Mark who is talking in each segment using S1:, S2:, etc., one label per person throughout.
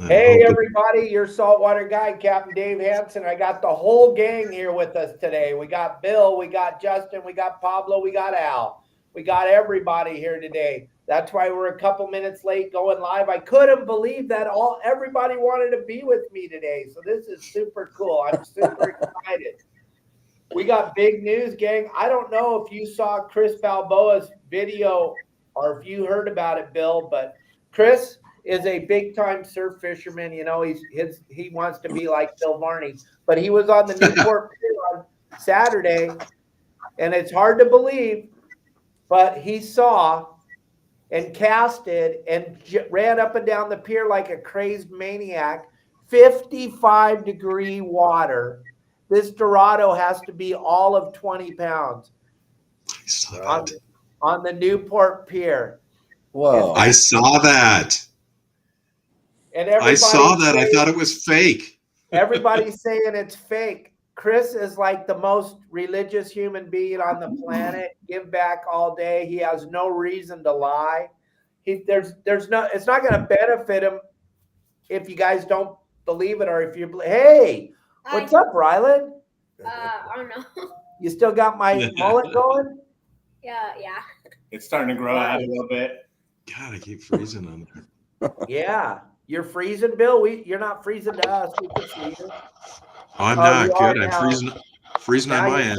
S1: Hey, everybody, your saltwater guide, Captain Dave Hansen. I got the whole gang here with us today. We got Bill, we got Justin, we got Pablo, we got Al. We got everybody here today. That's why we're a couple minutes late going live. I couldn't believe that everybody wanted to be with me today. So this is super cool. I'm super excited. We got big news, gang. I don't know if you saw Chris Balboa's video or if you heard about it, Bill, but Chris is a big-time surf fisherman. You know, he wants to be like Bill Varney, but he was on the Newport Pier on Saturday, and it's hard to believe, but he saw and casted and ran up and down the pier like a crazed maniac, 55-degree water. This Dorado has to be all of 20 pounds on the Newport Pier.
S2: Whoa.
S3: I saw that.
S1: And
S3: I saw that. I thought it was fake.
S1: Everybody's saying it's fake. Chris is like the most religious human being on the planet. Give back all day. He has no reason to lie. It's not going to benefit him if you guys don't believe it, or if you hey, what's up, Rylan?
S4: I don't know.
S1: You still got my mullet going?
S4: Yeah.
S5: It's starting to grow out a little bit.
S3: God, I keep freezing on there.
S1: Yeah. You're freezing, Bill? You're not freezing to us. We can see you.
S3: I'm not good. I'm freezing on my end.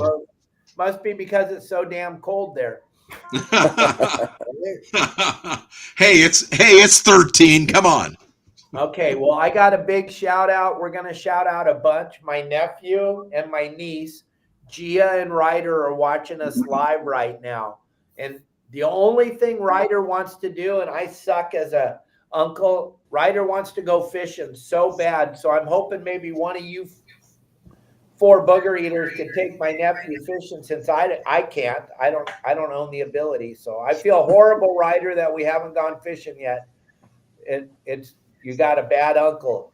S1: Must be because it's so damn cold there.
S3: Hey, it's 13. Come on.
S1: Okay, well, I got a big shout out. We're going to shout out a bunch. My nephew and my niece, Gia and Ryder, are watching us live right now. And the only thing Ryder wants to do, and I suck as a uncle, Ryder wants to go fishing so bad. So I'm hoping maybe one of you 4 booger eaters can take my nephew fishing, since I can't. I don't own the ability. So I feel horrible, Ryder, that we haven't gone fishing yet. It's you got a bad uncle.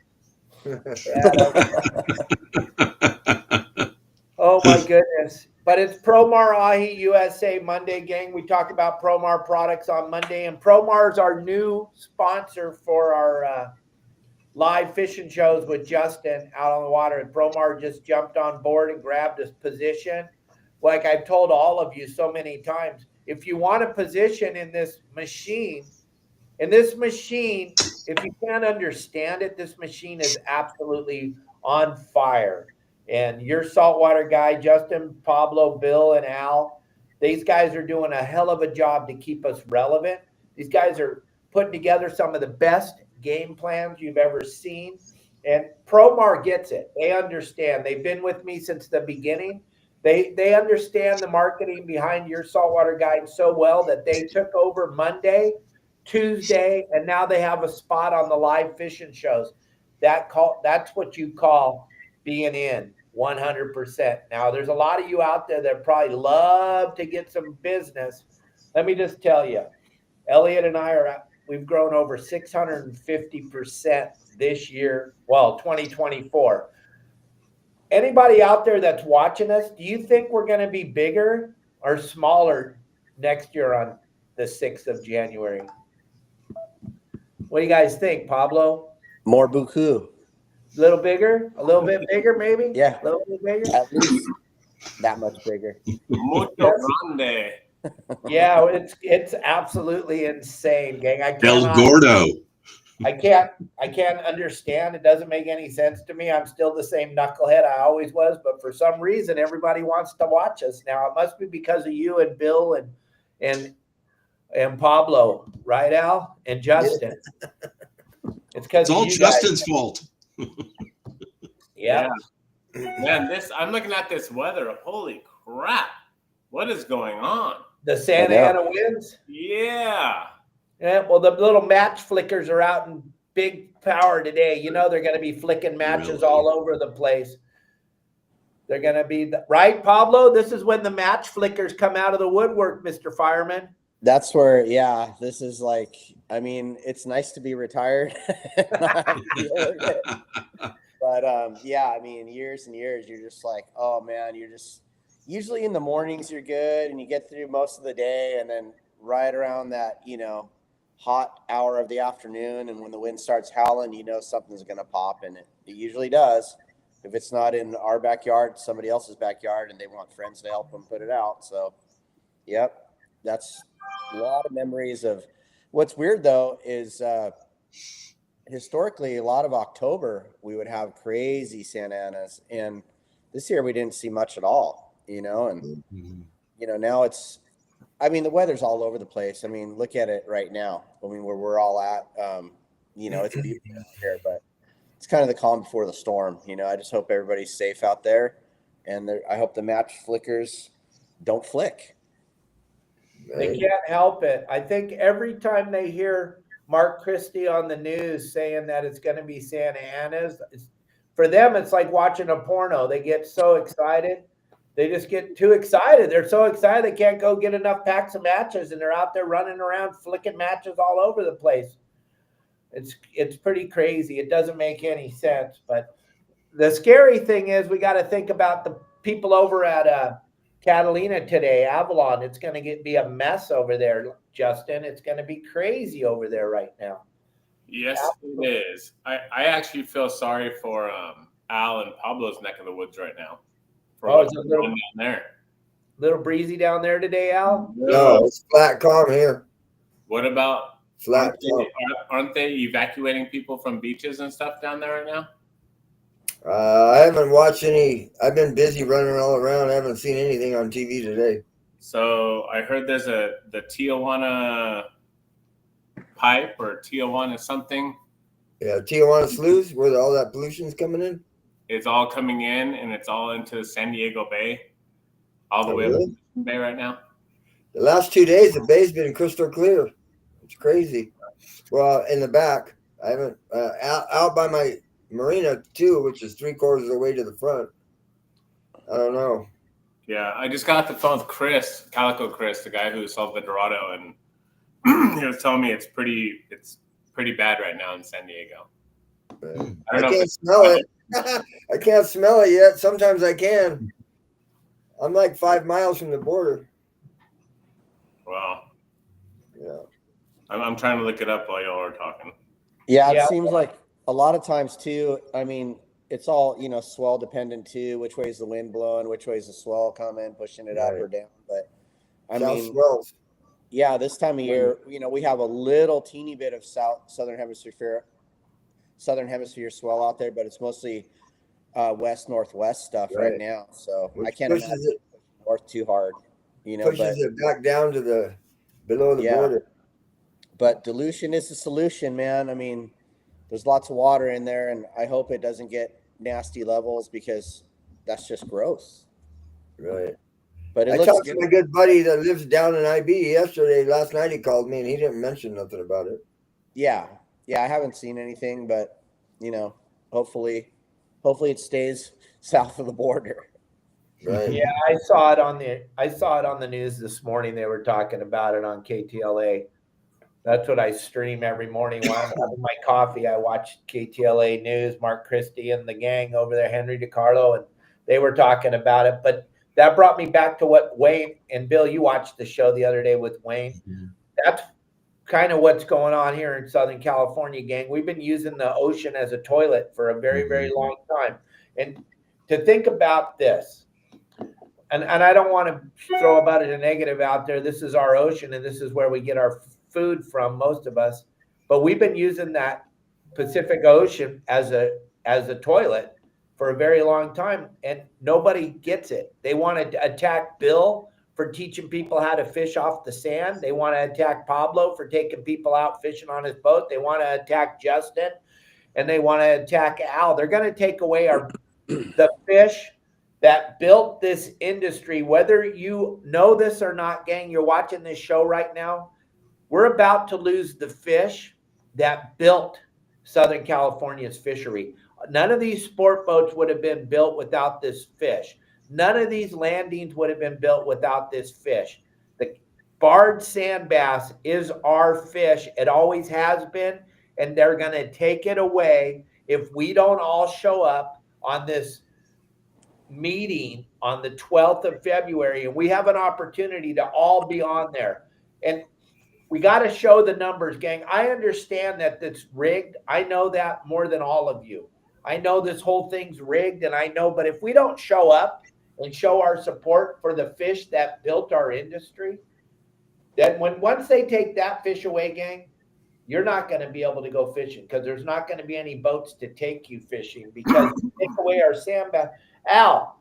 S1: Oh my goodness. But it's Promar Ahi USA Monday, gang. We talk about Promar products on Monday, and Promar is our new sponsor for our live fishing shows with Justin out on the water. And Promar just jumped on board and grabbed his position. Like I've told all of you so many times, if you want a position in this machine, if you can't understand it, this machine is absolutely on fire. And your saltwater guy, Justin, Pablo, Bill, and Al, these guys are doing a hell of a job to keep us relevant. These guys are putting together some of the best game plans you've ever seen. And Promar gets it. They understand. They've been with me since the beginning. They understand the marketing behind your saltwater guide so well that they took over Monday, Tuesday, and now they have a spot on the live fishing shows. That's what you call being in 100%. Now, there's a lot of you out there that probably love to get some business. Let me just tell you, Elliot and I we've grown over 650% this year. Well, 2024. Anybody out there that's watching us, do you think we're going to be bigger or smaller next year on the 6th of January? What do you guys think, Pablo?
S2: More buku.
S1: A little bigger? A little bit bigger, maybe?
S2: Yeah.
S1: A little bit bigger?
S2: At least that much bigger.
S5: Mucho grande.
S1: Yeah, it's absolutely insane, gang.
S3: El Gordo.
S1: I can't understand. It doesn't make any sense to me. I'm still the same knucklehead I always was, but for some reason, everybody wants to watch us now. It must be because of you and Bill and Pablo, right, Al? And Justin. It's
S3: all Justin's fault.
S1: Yeah.
S5: Man, I'm looking at this weather. Holy crap. What is going on?
S1: The Santa Ana winds?
S5: Yeah.
S1: Yeah, well, the little match flickers are out in big power today. You know they're going to be flicking matches all over the place. They're going to be right, Pablo? This is when the match flickers come out of the woodwork, Mr. Fireman.
S2: That's where, this is like, I mean, it's nice to be retired. But, I mean, years and years, you're just like, oh, man, you're just usually in the mornings you're good and you get through most of the day. And then right around that, hot hour of the afternoon, and when the wind starts howling, you know something's going to pop, and it usually does. If it's not in our backyard, somebody else's backyard, and they want friends to help them put it out. So, yep, that's a lot of memories of. What's weird though is historically, a lot of October we would have crazy Santa Anas, and this year we didn't see much at all. And now it's. I mean, the weather's all over the place. I mean, look at it right now. I mean, where we're all at, it's beautiful out here, but it's kind of the calm before the storm. I just hope everybody's safe out there, and I hope the match flickers don't flick.
S1: They can't help it. I think every time they hear Mark Christie on the news saying that it's going to be Santa Ana's, for them, it's like watching a porno. They get so excited. They just get too excited. They're so excited they can't go get enough packs of matches, and they're out there running around flicking matches all over the place. It's pretty crazy. It doesn't make any sense. But the scary thing is we got to think about the people over at Catalina today, Avalon. It's going to be a mess over there, Justin. It's going to be crazy over there right now.
S5: Yes, it is. I actually feel sorry for Al and Pablo's neck of the woods right now.
S1: It's a little
S5: down there.
S1: Little breezy down there today, Al?
S6: No, it's flat calm here.
S5: What about
S6: Flat calm.
S5: aren't they evacuating people from beaches and stuff down there right now?
S6: I haven't watched any. I've been busy running all around. I haven't seen anything on TV today.
S5: So I heard there's the Tijuana pipe or Tijuana something.
S6: Yeah, Tijuana sloughs where all that pollution's coming in.
S5: It's all coming in, and it's all into San Diego Bay, all the way up to the Bay right now.
S6: The last 2 days, the bay's been crystal clear. It's crazy. Well, in the back, I haven't out by my marina too, which is 3/4 of the way to the front. I don't know.
S5: Yeah, I just got off the phone with Chris, Calico Chris, the guy who solved the Dorado, and he was telling me it's pretty bad right now in San Diego.
S6: I can't smell it. I can't smell it yet. Sometimes I can. I'm like 5 miles from the border.
S5: Wow.
S6: Yeah.
S5: I'm trying to look it up while y'all are talking.
S2: Yeah, it seems like a lot of times too. I mean, it's all swell dependent too. Which way is the wind blowing? Which way is the swell coming, pushing it up or down? But I mean,
S6: swells.
S2: Yeah, this time of year, we have a little teeny bit of southern hemisphere swell out there, but it's mostly west northwest stuff right now. So I can't imagine it north too hard.
S6: Pushes it back down to below the border.
S2: But dilution is the solution, man. I mean, there's lots of water in there, and I hope it doesn't get nasty levels because that's just gross.
S6: Right.
S2: But
S6: I talked to my good buddy that lives down in IB yesterday. Last night he called me, and he didn't mention nothing about it.
S2: Yeah, I haven't seen anything, but hopefully it stays south of the border.
S6: Right.
S1: Yeah, I saw it on the news this morning. They were talking about it on KTLA. That's what I stream every morning while I'm having my coffee. I watch KTLA News, Mark Christie and the gang over there, Henry DiCarlo, and they were talking about it. But that brought me back to what Wayne and Bill, you watched the show the other day with Wayne. Mm-hmm. That's kind of what's going on here in Southern California, gang. We've been using the ocean as a toilet for a very, very long time. And to think about this, and I don't want to throw about it a negative out there. This is our ocean, and this is where we get our food from, most of us. But we've been using that Pacific Ocean as a toilet for a very long time, and nobody gets it. They want to attack Bill for teaching people how to fish off the sand. They want to attack Pablo for taking people out fishing on his boat. They want to attack Justin, and they want to attack Al. They're going to take away the fish that built this industry. Whether you know this or not, gang, you're watching this show right now. We're about to lose the fish that built Southern California's fishery. None of these sport boats would have been built without this fish. None of these landings would have been built without this fish. The barred sand bass is our fish. It always has been, and they're going to take it away if we don't all show up on this meeting on the 12th of February, and we have an opportunity to all be on there. And We got to show the numbers, gang. I understand that it's rigged. I know that more than all of you. I know this whole thing's rigged, and I know, but if we don't show up and show our support for the fish that built our industry, then once they take that fish away, gang, you're not going to be able to go fishing because there's not going to be any boats to take you fishing because they take away our sand bass. Al,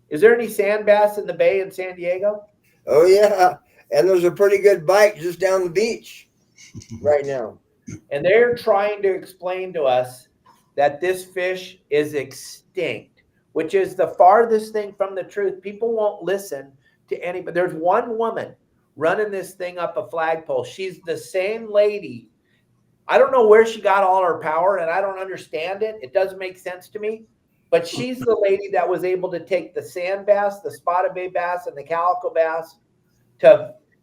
S1: is there any sand bass in the bay in San Diego?
S6: Oh yeah, and there's a pretty good bite just down the beach right now.
S1: And they're trying to explain to us that this fish is extinct, which is the farthest thing from the truth. People won't listen to anybody. There's one woman running this thing up a flagpole. She's the same lady. I don't know where she got all her power, and I don't understand it. It doesn't make sense to me. But she's the lady that was able to take the sand bass, the spotted bay bass, and the calico bass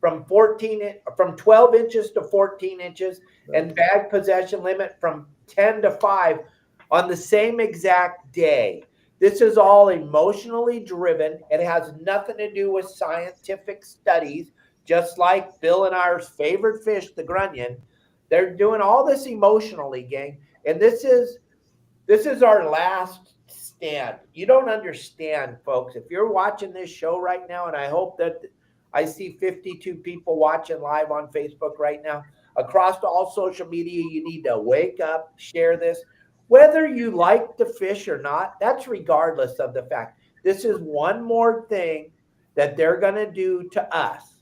S1: from 12 inches to 14 inches, and bag possession limit from 10 to 5 on the same exact day. This is all emotionally driven. It has nothing to do with scientific studies, just like Bill and our favorite fish, the grunion. They're doing all this emotionally, gang. And this is our last stand. You don't understand, folks. If you're watching this show right now, and I hope that I see 52 people watching live on Facebook right now, across all social media, you need to wake up, share this. Whether you like the fish or not, that's regardless of the fact. This is one more thing that they're going to do to us.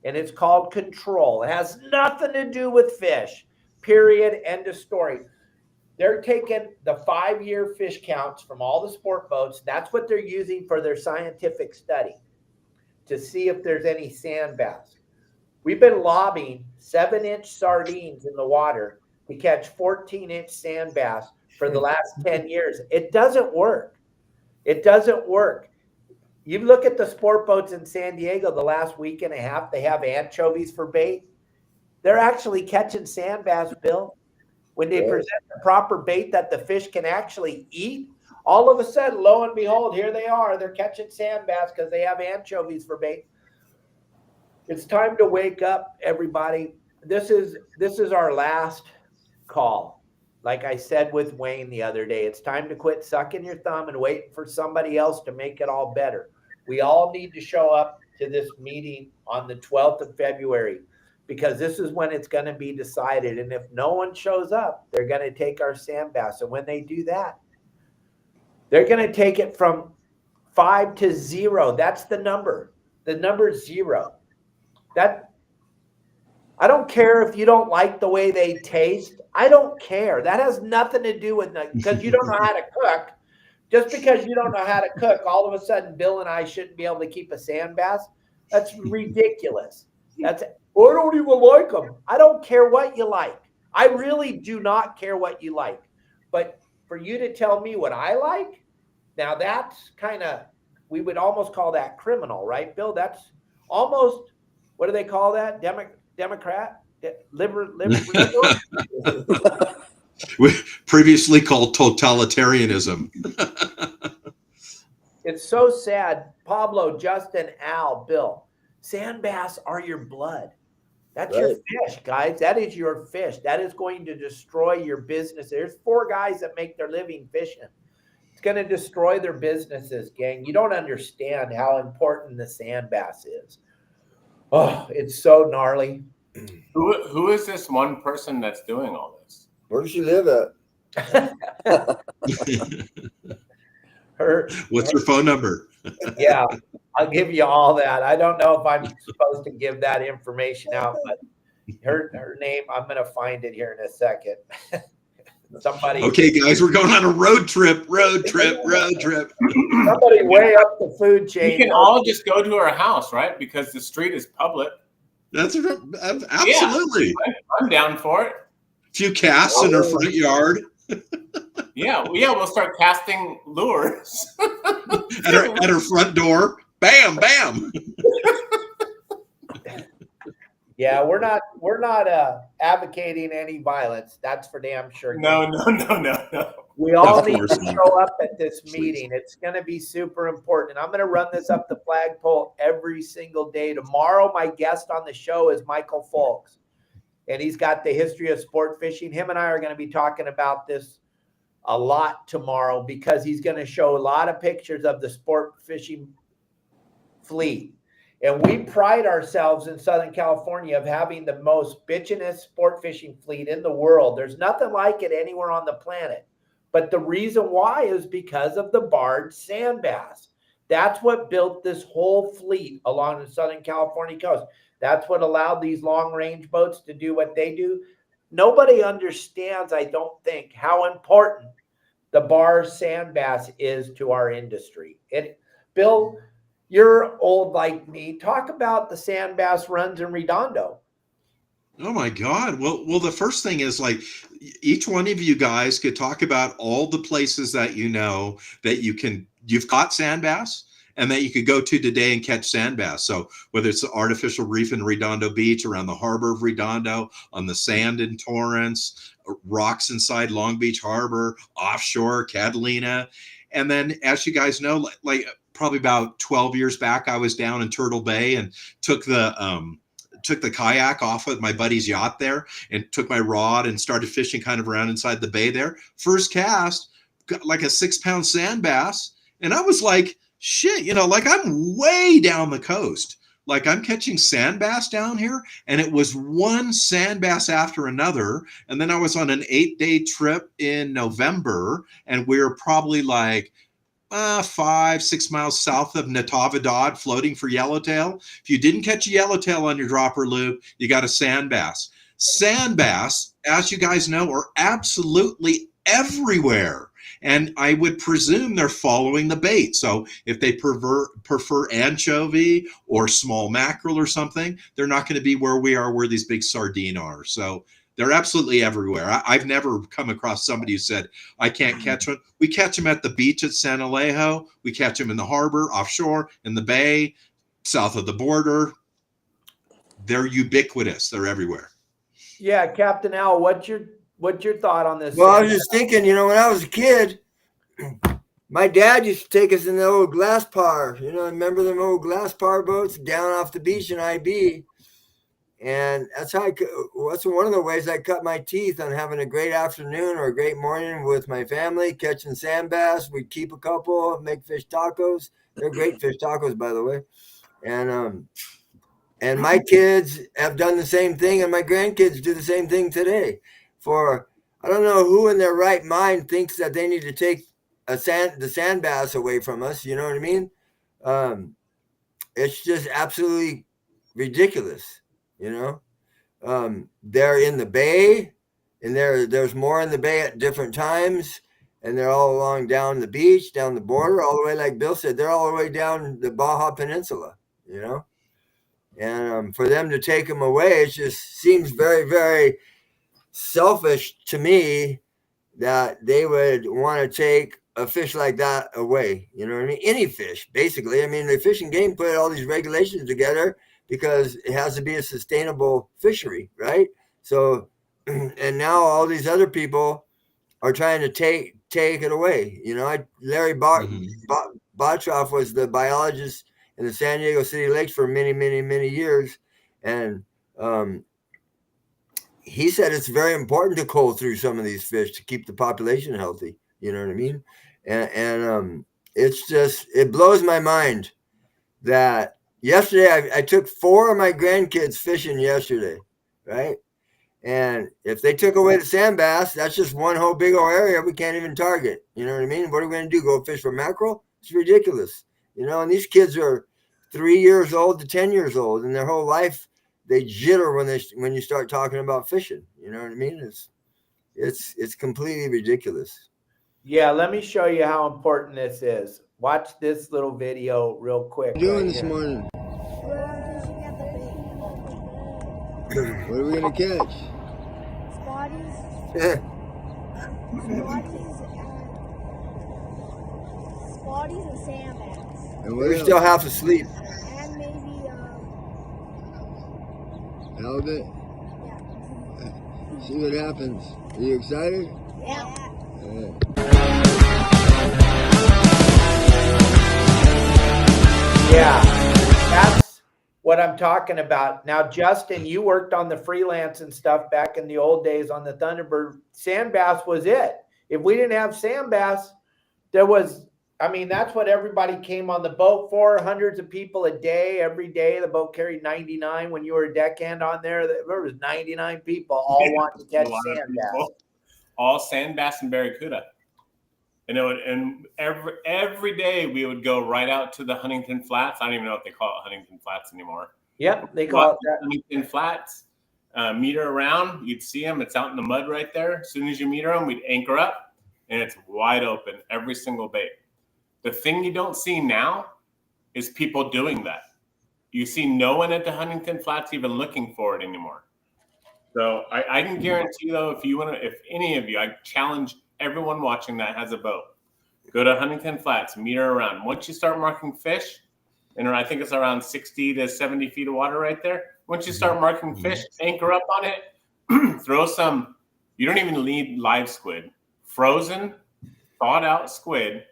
S1: And it's called control. It has nothing to do with fish, period, end of story. They're taking the 5-year fish counts from all the sport boats. That's what they're using for their scientific study to see if there's any sand bass. We've been lobbing 7-inch sardines in the water to catch 14-inch sand bass for the last 10 years. It doesn't work. It doesn't work. You look at the sport boats in San Diego the last week and a half, they have anchovies for bait. They're actually catching sand bass, Bill. When they present the proper bait that the fish can actually eat, all of a sudden, lo and behold, here they are. They're catching sand bass because they have anchovies for bait. It's time to wake up, everybody. This is our last call. Like I said with Wayne the other day, it's time to quit sucking your thumb and waiting for somebody else to make it all better. We all need to show up to this meeting on the 12th of February because this is when it's going to be decided. And if no one shows up, they're going to take our sand bass. And when they do that, they're going to take it from 5 to 0. That's the number. The number is 0. I don't care if you don't like the way they taste. I don't care. That has nothing to do with because you don't know how to cook. Just because you don't know how to cook, all of a sudden Bill and I shouldn't be able to keep a sand bass. That's ridiculous. I don't even like them. I don't care what you like. I really do not care what you like. But for you to tell me what I like, now that's kind of, we would almost call that criminal, right, Bill? That's almost, what do they call that? Democrat? Liberal?
S3: Previously called totalitarianism.
S1: It's so sad. Pablo, Justin, Al, Bill, sand bass are your blood. That's your fish, guys. That is your fish. That is going to destroy your business. There's 4 guys that make their living fishing. It's going to destroy their businesses, gang. You don't understand how important the sand bass is. Oh, it's so gnarly.
S5: Who is this one person that's doing all this?
S6: Where does she live at?
S3: What's her phone number?
S1: Yeah, I'll give you all that. I don't know if I'm supposed to give that information out, but her name, I'm going to find it here in a second. Somebody.
S3: Okay, guys, we're going on a road trip.
S1: Somebody way up the food chain.
S5: You can all just go to her house, right? Because the street is public.
S3: That's absolutely.
S5: Yeah, I'm down for it.
S3: A few casts in her front yard.
S5: Yeah, we'll start casting lures
S3: at her front door. Bam, bam.
S1: Yeah, we're not advocating any violence. That's for damn sure.
S5: No.
S1: We all
S3: Of
S1: need
S3: course
S1: to
S3: not.
S1: show up at this
S3: Please.
S1: meeting. It's going to be super important. I'm going to run this up the flagpole every single day. Tomorrow, my guest on the show is Michael Folks, and he's got the history of sport fishing. Him and I are going to be talking about this a lot tomorrow because he's going to show a lot of pictures of the sport fishing fleet. And we pride ourselves in Southern California of having the most bitchinest sport fishing fleet in the world. There's nothing like it anywhere on the planet. But the reason why is because of the barred sand bass. That's what built this whole fleet along the Southern California coast. That's what allowed these long range boats to do what they do. Nobody understands, I don't think, how important the bar sand bass is to our industry. Bill, you're old like me. Talk about the sand bass runs in Redondo.
S3: Oh my God. Well, the first thing is like each one of you guys could talk about all the places that you know that you've caught sand bass and that you could go to today and catch sand bass. So whether it's the artificial reef in Redondo Beach, around the harbor of Redondo, on the sand in Torrance, rocks inside Long Beach Harbor, offshore, Catalina. And then as you guys know, like probably about 12 years back, I was down in Turtle Bay and took the kayak off of my buddy's yacht there and took my rod and started fishing kind of around inside the bay there. First cast, got like a 6-pound sand bass. And I was like, shit, like I'm way down the coast. Like I'm catching sand bass down here. And it was one sand bass after another. And then I was on an 8-day trip in November and we were probably like 5-6 miles south of Natavadad floating for yellowtail. If you didn't catch a yellowtail on your dropper loop, you got a sand bass. Sand bass, as you guys know, are absolutely everywhere. And I would presume they're following the bait. So if they prefer anchovy or small mackerel or something, they're not going to be where we are, where these big sardine are. So they're absolutely everywhere. I've never come across somebody who said, I can't catch one. We catch them at the beach at San Alejo. We catch them in the harbor, offshore, in the bay, south of the border. They're ubiquitous. They're everywhere.
S1: Yeah, Captain Al, what's your thought on this?
S6: Well, I was just thinking, when I was a kid, my dad used to take us in the old glass par. Remember them old glass par boats down off the beach in IB? And that's one of the ways I cut my teeth on having a great afternoon or a great morning with my family, catching sand bass. We'd keep a couple, make fish tacos. They're great fish tacos, by the way. And my kids have done the same thing, and my grandkids do the same thing today. I don't know who in their right mind thinks that they need to take the sand bass away from us. You know what I mean? It's just absolutely ridiculous. They're in the bay, and there's more in the bay at different times, and they're all along down the beach, down the border, all the way, like Bill said, they're all the way down the Baja Peninsula, and for them to take them away, it just seems very, very selfish to me that they would want to take a fish like that away. You know what I mean? Any fish, basically. I mean, the Fish and Game put all these regulations together because it has to be a sustainable fishery, right? So, and now all these other people are trying to take it away. Larry Bottroff was the biologist in the San Diego City Lakes for many, many, many years. And he said it's very important to cull through some of these fish to keep the population healthy. You know what I mean? And it's just, it blows my mind that yesterday, I took 4 of my grandkids fishing yesterday, right? And if they took away the sand bass, that's just one whole big old area we can't even target. You know what I mean? What are we going to do? Go fish for mackerel? It's ridiculous. And these kids are 3 years old to 10 years old, and their whole life they jitter when you start talking about fishing. You know what I mean? It's completely ridiculous.
S1: Yeah, let me show you how important this is. Watch this little video real quick.
S6: What are you doing this morning? What are we gonna catch?
S7: Spotties and sand bass.
S6: And we're still half asleep.
S7: And maybe
S6: Halibut? See what happens. Are you excited?
S7: Yeah.
S1: Yeah, that's what I'm talking about. Now, Justin, you worked on the freelance and stuff back in the old days on the Thunderbird. Sand bass was it. If we didn't have sand bass, that's what everybody came on the boat for. Hundreds of people a day, every day. The boat carried 99. When you were a deckhand on there, there was 99 people all wanting to catch sand bass.
S5: All sand bass and barracuda. And every day we would go right out to the Huntington Flats. I don't even know if they call it Huntington Flats anymore.
S1: Yep, they call it that.
S5: Huntington Flats. Meter around, you'd see them. It's out in the mud right there. As soon as you meter them, we'd anchor up, and it's wide open every single bait. The thing you don't see now is people doing that. You see no one at the Huntington Flats even looking for it anymore. So I can guarantee, though, if any of you, I challenge everyone watching that has a boat, go to Huntington Flats, meter around. Once you start marking fish, and I think it's around 60 to 70 feet of water right there. Once you start marking fish, anchor up on it, throw some, you don't even need live squid, frozen, thawed out squid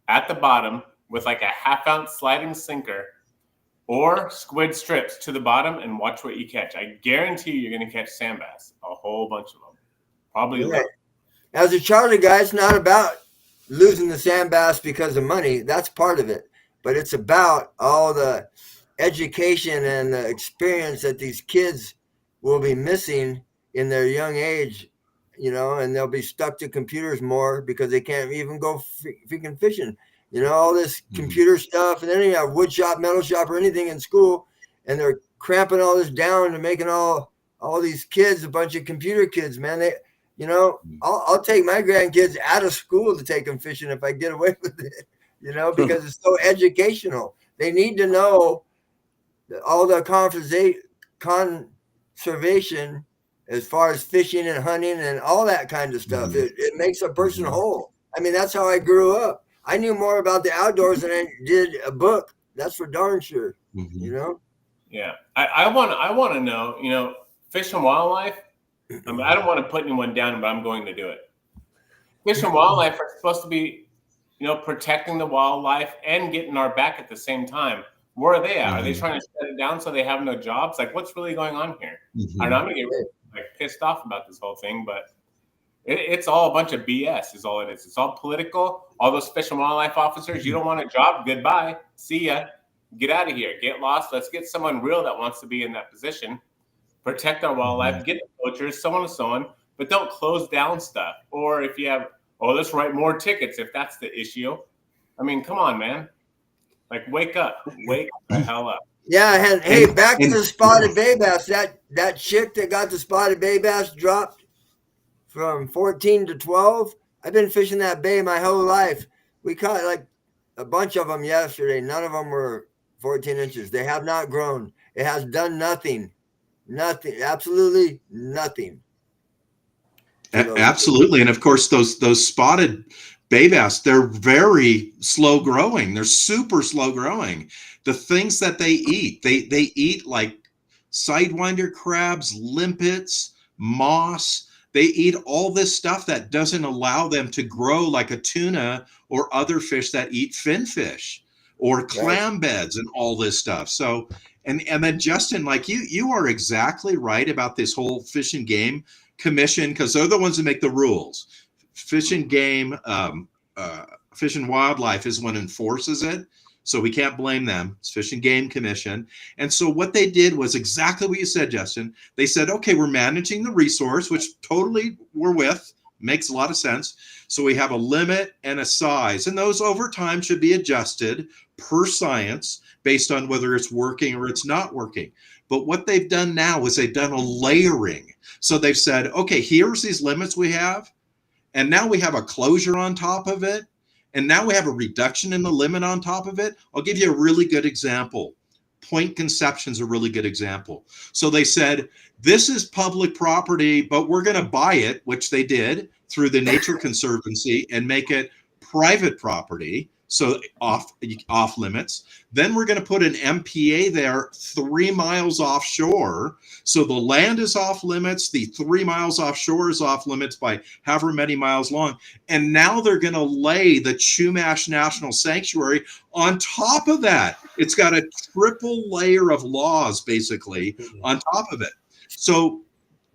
S5: at the bottom with like a half-ounce sliding sinker or squid strips to the bottom, and watch what you catch. I guarantee you're going to catch sand bass, a whole bunch of them. Probably.
S6: Right. As a charter guy, it's not about losing the sand bass because of money. That's part of it. But it's about all the education and the experience that these kids will be missing in their young age, and they'll be stuck to computers more because they can't even go freaking fishing. All this computer stuff, and then you have wood shop, metal shop, or anything in school, and they're cramping all this down and making all these kids a bunch of computer kids, man. I'll take my grandkids out of school to take them fishing if I get away with it, because it's so educational. They need to know all the conservation as far as fishing and hunting and all that kind of stuff. It makes a person whole. That's how I grew up. I knew more about the outdoors than I did a book. That's for darn sure.
S5: Yeah. I want to know, Fish and Wildlife. I don't want to put anyone down, but I'm going to do it. Fish and Wildlife are supposed to be, protecting the wildlife and getting our back at the same time. Where are they at? Are they trying to shut it down so they have no jobs? Like, what's really going on here? I don't know, I'm going to get pissed off about this whole thing, but it's all a bunch of BS is all it is. It's all political. All those Fish and Wildlife officers, you don't want a job, goodbye. See ya. Get out of here. Get lost. Let's get someone real that wants to be in that position. Protect our wildlife, get the poachers, so on and so on, but don't close down stuff. Or if you have, let's write more tickets if that's the issue. Come on, man. Like, wake up. Wake the hell up.
S6: Yeah, and hey, back to the spotted bay bass. That chick that got the spotted bay bass dropped from 14 to 12. I've been fishing that bay my whole life. We caught like a bunch of them yesterday. None of them were 14 inches. They have not grown. It has done nothing. Nothing, absolutely nothing.
S3: Absolutely. And of course, those spotted bay bass, they're very slow growing. They're super slow growing. The things that they eat, they eat like sidewinder crabs, limpets, moss. They eat all this stuff that doesn't allow them to grow like a tuna or other fish that eat finfish or clam beds and all this stuff. So, and then Justin, like you are exactly right about this whole Fish and Game Commission, because they're the ones that make the rules. Fish and Game, Fish and Wildlife is one enforces it. So we can't blame them. It's Fish and Game Commission. And so what they did was exactly what you said, Justin. They said, okay, we're managing the resource, which totally we're with. Makes a lot of sense. So we have a limit and a size, and those over time should be adjusted per science based on whether it's working or it's not working. But what they've done now is they've done a layering. So they've said, okay, here's these limits we have. And now we have a closure on top of it. And now we have a reduction in the limit on top of it. I'll give you a really good example. Point Conception's a really good example. So they said, this is public property, but we're going to buy it, which they did through the Nature Conservancy, and make it private property. so off limits. Then we're going to put an MPA there 3 miles offshore. So the land is off limits. The 3 miles offshore is off limits by however many miles long. And now they're going to lay the Chumash National Sanctuary on top of that. It's got a triple layer of laws basically on top of it. So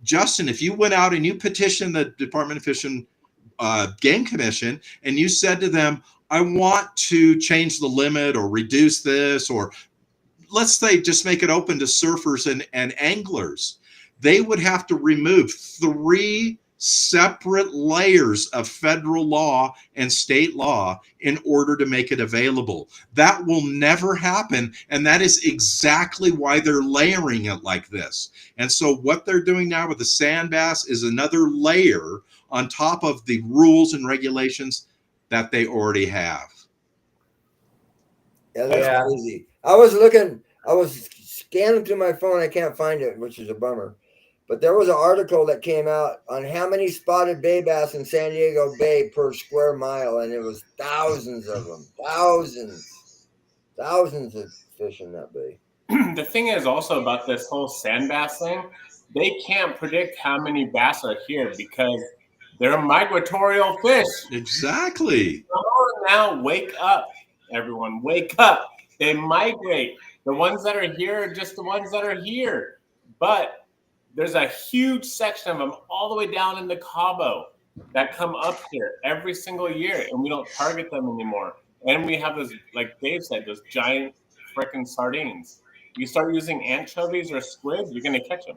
S3: Justin, if you went out and you petitioned the Department of Fish and Game Commission and you said to them, I want to change the limit or reduce this, or let's say just make it open to surfers and anglers, they would have to remove 3 separate layers of federal law and state law in order to make it available. That will never happen. And that is exactly why they're layering it like this. And so what they're doing now with the sand bass is another layer on top of the rules and regulations that they already have.
S6: Yeah, that's crazy. I was scanning through my phone. I can't find it, which is a bummer. But there was an article that came out on how many spotted bay bass in San Diego Bay per square mile, and it was thousands of them. Thousands of fish in that bay.
S5: The thing is also about this whole sand bass thing, they can't predict how many bass are here because they're migratorial fish.
S3: Exactly.
S5: Come on now, wake up, everyone, wake up. They migrate. The ones that are here are just the ones that are here. But there's a huge section of them all the way down in the Cabo that come up here every single year, and we don't target them anymore. And we have those, like Dave said, those giant freaking sardines. You start using anchovies or squid, you're going to catch them.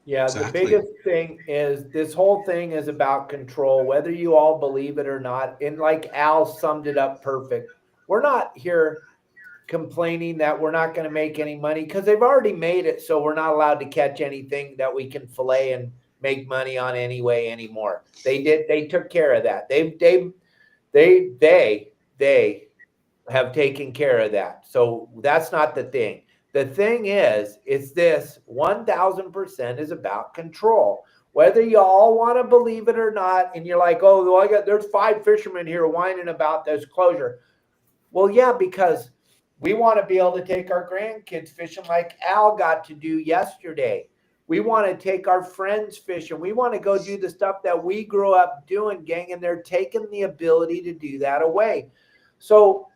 S1: Yeah,
S3: Exactly.
S1: the biggest thing is this whole thing is about control, whether you all believe it or not. And like Al summed it up perfect, we're not here complaining that we're not going to make any money because they've already made it. So we're not allowed to catch anything that we can fillet and make money on anyway anymore. They took care of that. They have taken care of that. So that's not the thing. The thing is this 1000% is about control. Whether you all want to believe it or not, and you're like, oh, well, there's 5 fishermen here whining about this closure. Well, yeah, because we want to be able to take our grandkids fishing like Al got to do yesterday. We want to take our friends fishing. We want to go do the stuff that we grew up doing, gang, and they're taking the ability to do that away. So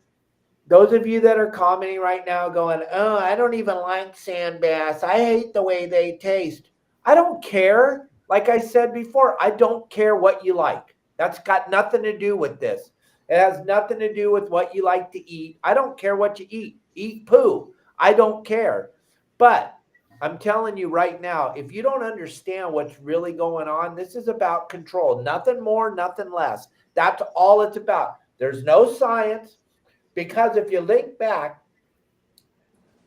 S1: those of you that are commenting right now going, oh, I don't even like sand bass. I hate the way they taste. I don't care. Like I said before, I don't care what you like. That's got nothing to do with this. It has nothing to do with what you like to eat. I don't care what you eat. Eat poo. I don't care. But I'm telling you right now, if you don't understand what's really going on, this is about control. Nothing more, nothing less. That's all it's about. There's no science. Because if you link back,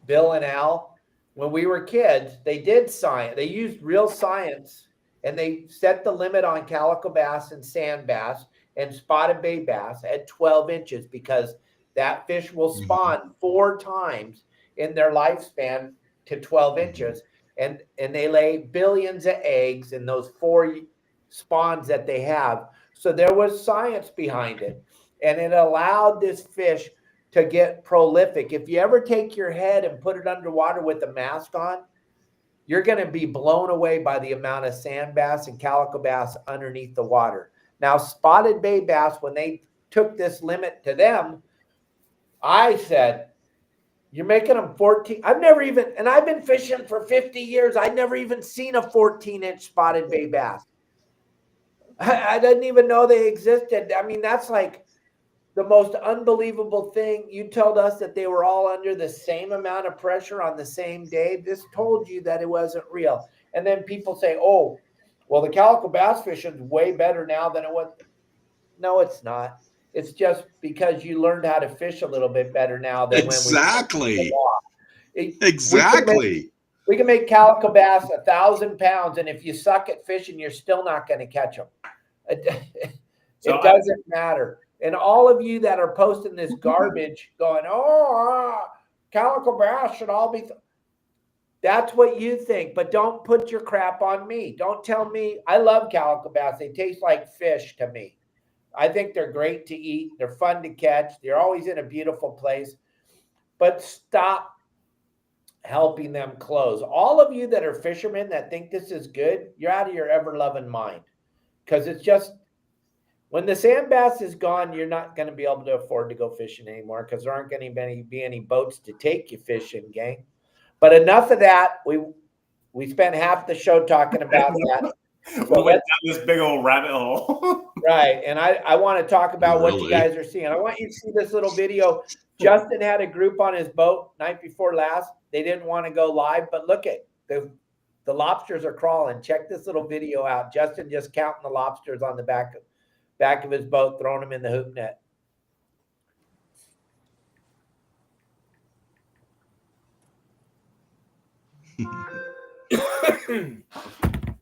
S1: Bill and Al, when we were kids, they did science. They used real science, and they set the limit on calico bass and sand bass and spotted bay bass at 12 inches because that fish will spawn 4 times in their lifespan to 12 inches. And they lay billions of eggs in those 4 spawns that they have. So there was science behind it. And it allowed this fish to get prolific. If you ever take your head and put it underwater with a mask on, you're going to be blown away by the amount of sand bass and calico bass underneath the water. Now, spotted bay bass, when they took this limit to them, I said, you're making them 14. I've been fishing for 50 years. I've never even seen a 14-inch spotted bay bass. I didn't even know they existed. I mean, that's like the most unbelievable thing. You told us that they were all under the same amount of pressure on the same day. This told you that it wasn't real. And then people say, oh, well, the calico bass fishing is way better now than it was. No, it's not. It's just because you learned how to fish a little bit better now than
S3: exactly.
S1: when we
S3: Exactly.
S1: We can make calico bass 1,000 pounds, and if you suck at fishing, you're still not going to catch them. It doesn't matter. And all of you that are posting this garbage going, calico bass should all be. That's what you think, but don't put your crap on me. Don't tell me. I love calico bass. They taste like fish to me. I think they're great to eat. They're fun to catch. They're always in a beautiful place. But stop helping them close. All of you that are fishermen that think this is good, you're out of your ever-loving mind. Because it's just, when the sand bass is gone, you're not going to be able to afford to go fishing anymore because there aren't going to be any boats to take you fishing, gang. But enough of that. We spent half the show talking about that.
S5: We went down this big old rabbit hole.
S1: Right. And I want to talk about what you
S3: Really?
S1: guys are seeing. I want you to see this little video. Justin had a group on his boat night before last. They didn't want to go live, but look at the lobsters are crawling. Check this little video out. Justin just counting the lobsters on the back of his boat, throwing them in the hoop net.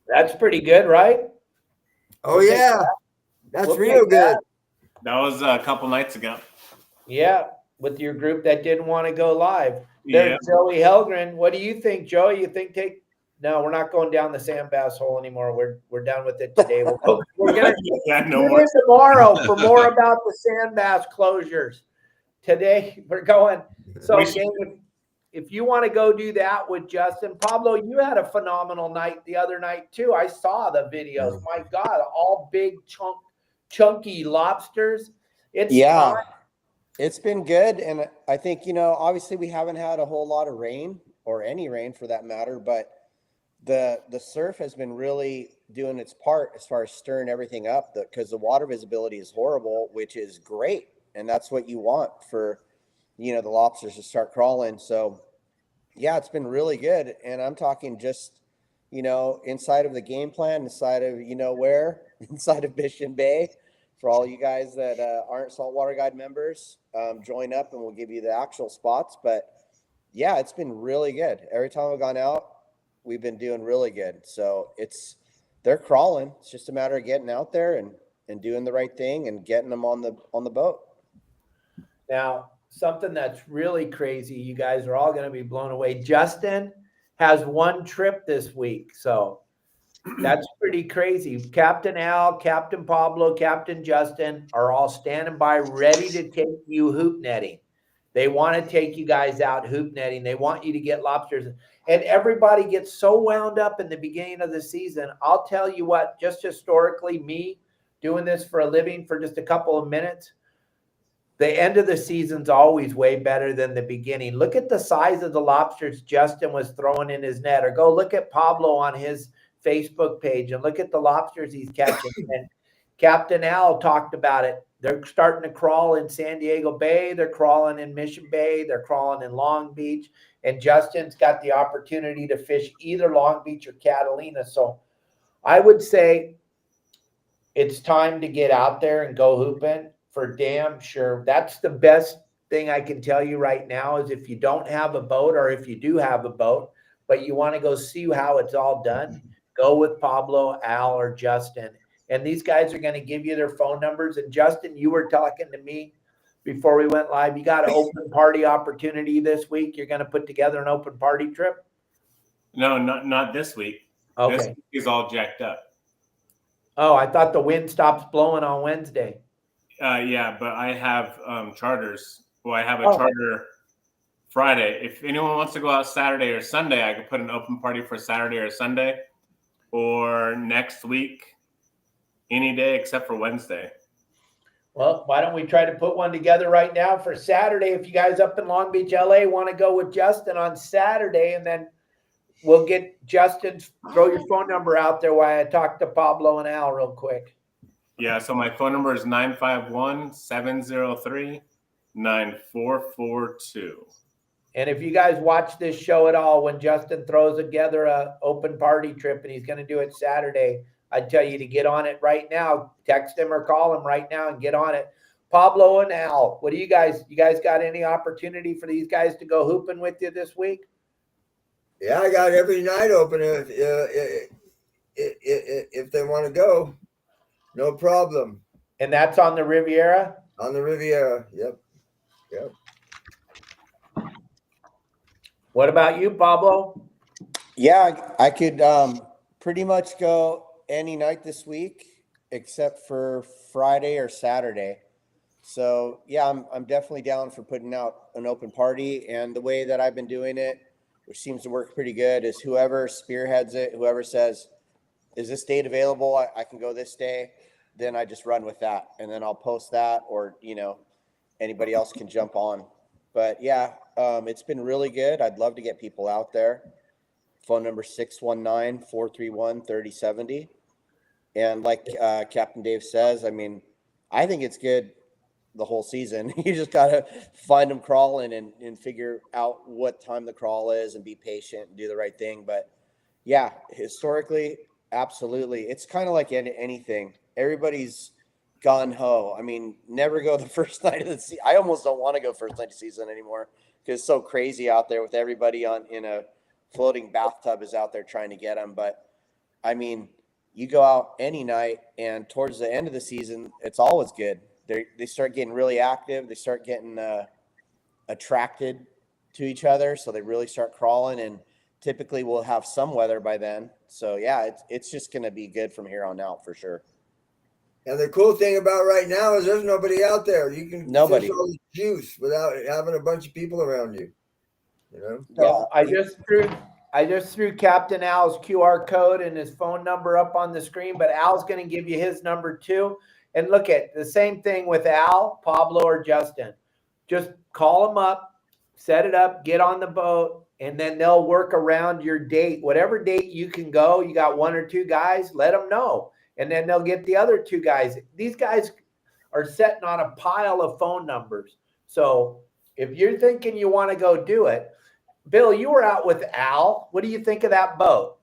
S1: That's pretty good, right?
S6: Oh yeah, that's
S1: We'll
S6: real
S1: take that.
S6: good.
S5: That was a couple nights ago.
S1: Yeah, with your group that didn't want to go live. There's Joey Helgren. What do you think, Joey? You think No, we're not going down the sand bass hole anymore. We're done with it today. We're gonna tune in tomorrow for more about the sand bass closures. Today we're going. So if you want to go do that with Justin, Pablo, you had a phenomenal night the other night too. I saw the videos. My God, all big chunky lobsters.
S2: It's been good. And I think, obviously we haven't had a whole lot of rain or any rain for that matter, but the surf has been really doing its part as far as stirring everything up because the water visibility is horrible, which is great. And that's what you want for, the lobsters to start crawling. So yeah, it's been really good. And I'm talking just, inside of the game plan, inside of, where, inside of Mission Bay. For all you guys that aren't Saltwater Guide members, join up and we'll give you the actual spots. But yeah, it's been really good. Every time I've gone out, we've been doing really good. So they're crawling. It's just a matter of getting out there and doing the right thing and getting them on the boat.
S1: Now, something that's really crazy, you guys are all going to be blown away. Justin has one trip this week. So that's pretty crazy. Captain Al, Captain Pablo, Captain Justin are all standing by ready to take you hoop netting. They want to take you guys out hoop netting. They want you to get lobsters. And everybody gets so wound up in the beginning of the season. I'll tell you what, just historically, me doing this for a living for just a couple of minutes, the end of the season's always way better than the beginning. Look at the size of the lobsters Justin was throwing in his net, or go look at Pablo on his Facebook page and look at the lobsters he's catching. And Captain Al talked about it. They're starting to crawl in San Diego Bay. They're crawling in Mission Bay. They're crawling in Long Beach. And Justin's got the opportunity to fish either Long Beach or Catalina. So I would say it's time to get out there and go hooping for damn sure. That's the best thing I can tell you right now is if you don't have a boat, or if you do have a boat, but you want to go see how it's all done, go with Pablo, Al, or Justin. And these guys are going to give you their phone numbers. And Justin, you were talking to me before we went live. You got an open party opportunity this week. You're going to put together an open party trip?
S5: No, not this week.
S1: Okay.
S5: This week is all jacked up.
S1: Oh, I thought the wind stops blowing on Wednesday.
S5: Yeah, but I have charters. Well, I have a charter Friday. If anyone wants to go out Saturday or Sunday, I could put an open party for Saturday or Sunday, or next week, any day except for Wednesday.
S1: Well, why don't we try to put one together right now for Saturday? If you guys up in Long Beach, LA want to go with Justin on Saturday, and then we'll get Justin, throw your phone number out there while I talk to Pablo and Al real quick.
S5: Yeah, so my phone number is 951-703-9442.
S1: And if you guys watch this show at all, when Justin throws together a open party trip and he's going to do it Saturday, I'd tell you to get on it right now. Text him or call him right now and get on it. Pablo and Al, what do you guys got any opportunity for these guys to go hooping with you this week?
S6: Yeah, I got every night open if they want to go. No problem.
S1: And that's on the Riviera?
S6: On the Riviera, yep.
S1: What about you, Pablo?
S2: Yeah, I could pretty much go any night this week. except for Friday or Saturday. So yeah, I'm definitely down for putting out an open party. And the way that I've been doing it, which seems to work pretty good, is whoever spearheads it, whoever says, is this date available? I can go this day. Then I just run with that, and then I'll post that, or anybody else can jump on. But yeah, it's been really good. I'd love to get people out there. Phone number 619-431-3070. And like Captain Dave says, I mean, I think it's good the whole season. You just got to find them crawling and figure out what time the crawl is and be patient and do the right thing. But yeah, historically, absolutely. It's kind of like anything. Everybody's gun ho. I mean, never go the first night of the season. I almost don't want to go first night of season anymore because it's so crazy out there with everybody in a floating bathtub is out there trying to get them. But I mean, you go out any night, and towards the end of the season, it's always good. They start getting really active. They start getting attracted to each other, so they really start crawling. And typically, we'll have some weather by then. So yeah, it's just going to be good from here on out for sure.
S6: And the cool thing about right now is there's nobody out there. You can fish all the juice without having a bunch of people around you.
S1: So yeah. I just threw Captain Al's QR code and his phone number up on the screen, but Al's going to give you his number too. And look at the same thing with Al, Pablo, or Justin. Just call them up, set it up, get on the boat, and then they'll work around your date. Whatever date you can go, you got one or two guys, let them know. And then they'll get the other two guys. These guys are sitting on a pile of phone numbers. So if you're thinking you want to go do it, Bill, you were out with Al. What do you think of that boat?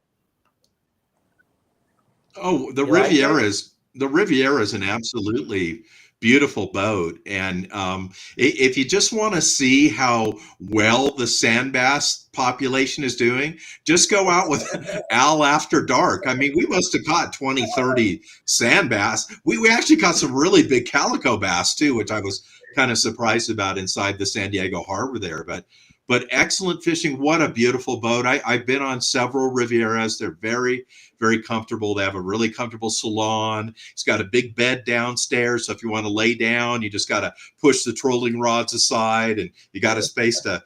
S3: Oh, the Riviera is an absolutely beautiful boat. And if you just want to see how well the sand bass population is doing, just go out with Al after dark. I mean, we must have caught 20, 30 sand bass. We actually caught some really big calico bass too, which I was kind of surprised about inside the San Diego harbor there. But excellent fishing. What a beautiful boat. I've been on several Rivieras. They're very, very comfortable. They have a really comfortable salon. It's got a big bed downstairs. So if you want to lay down, you just got to push the trolling rods aside, and you got a space to,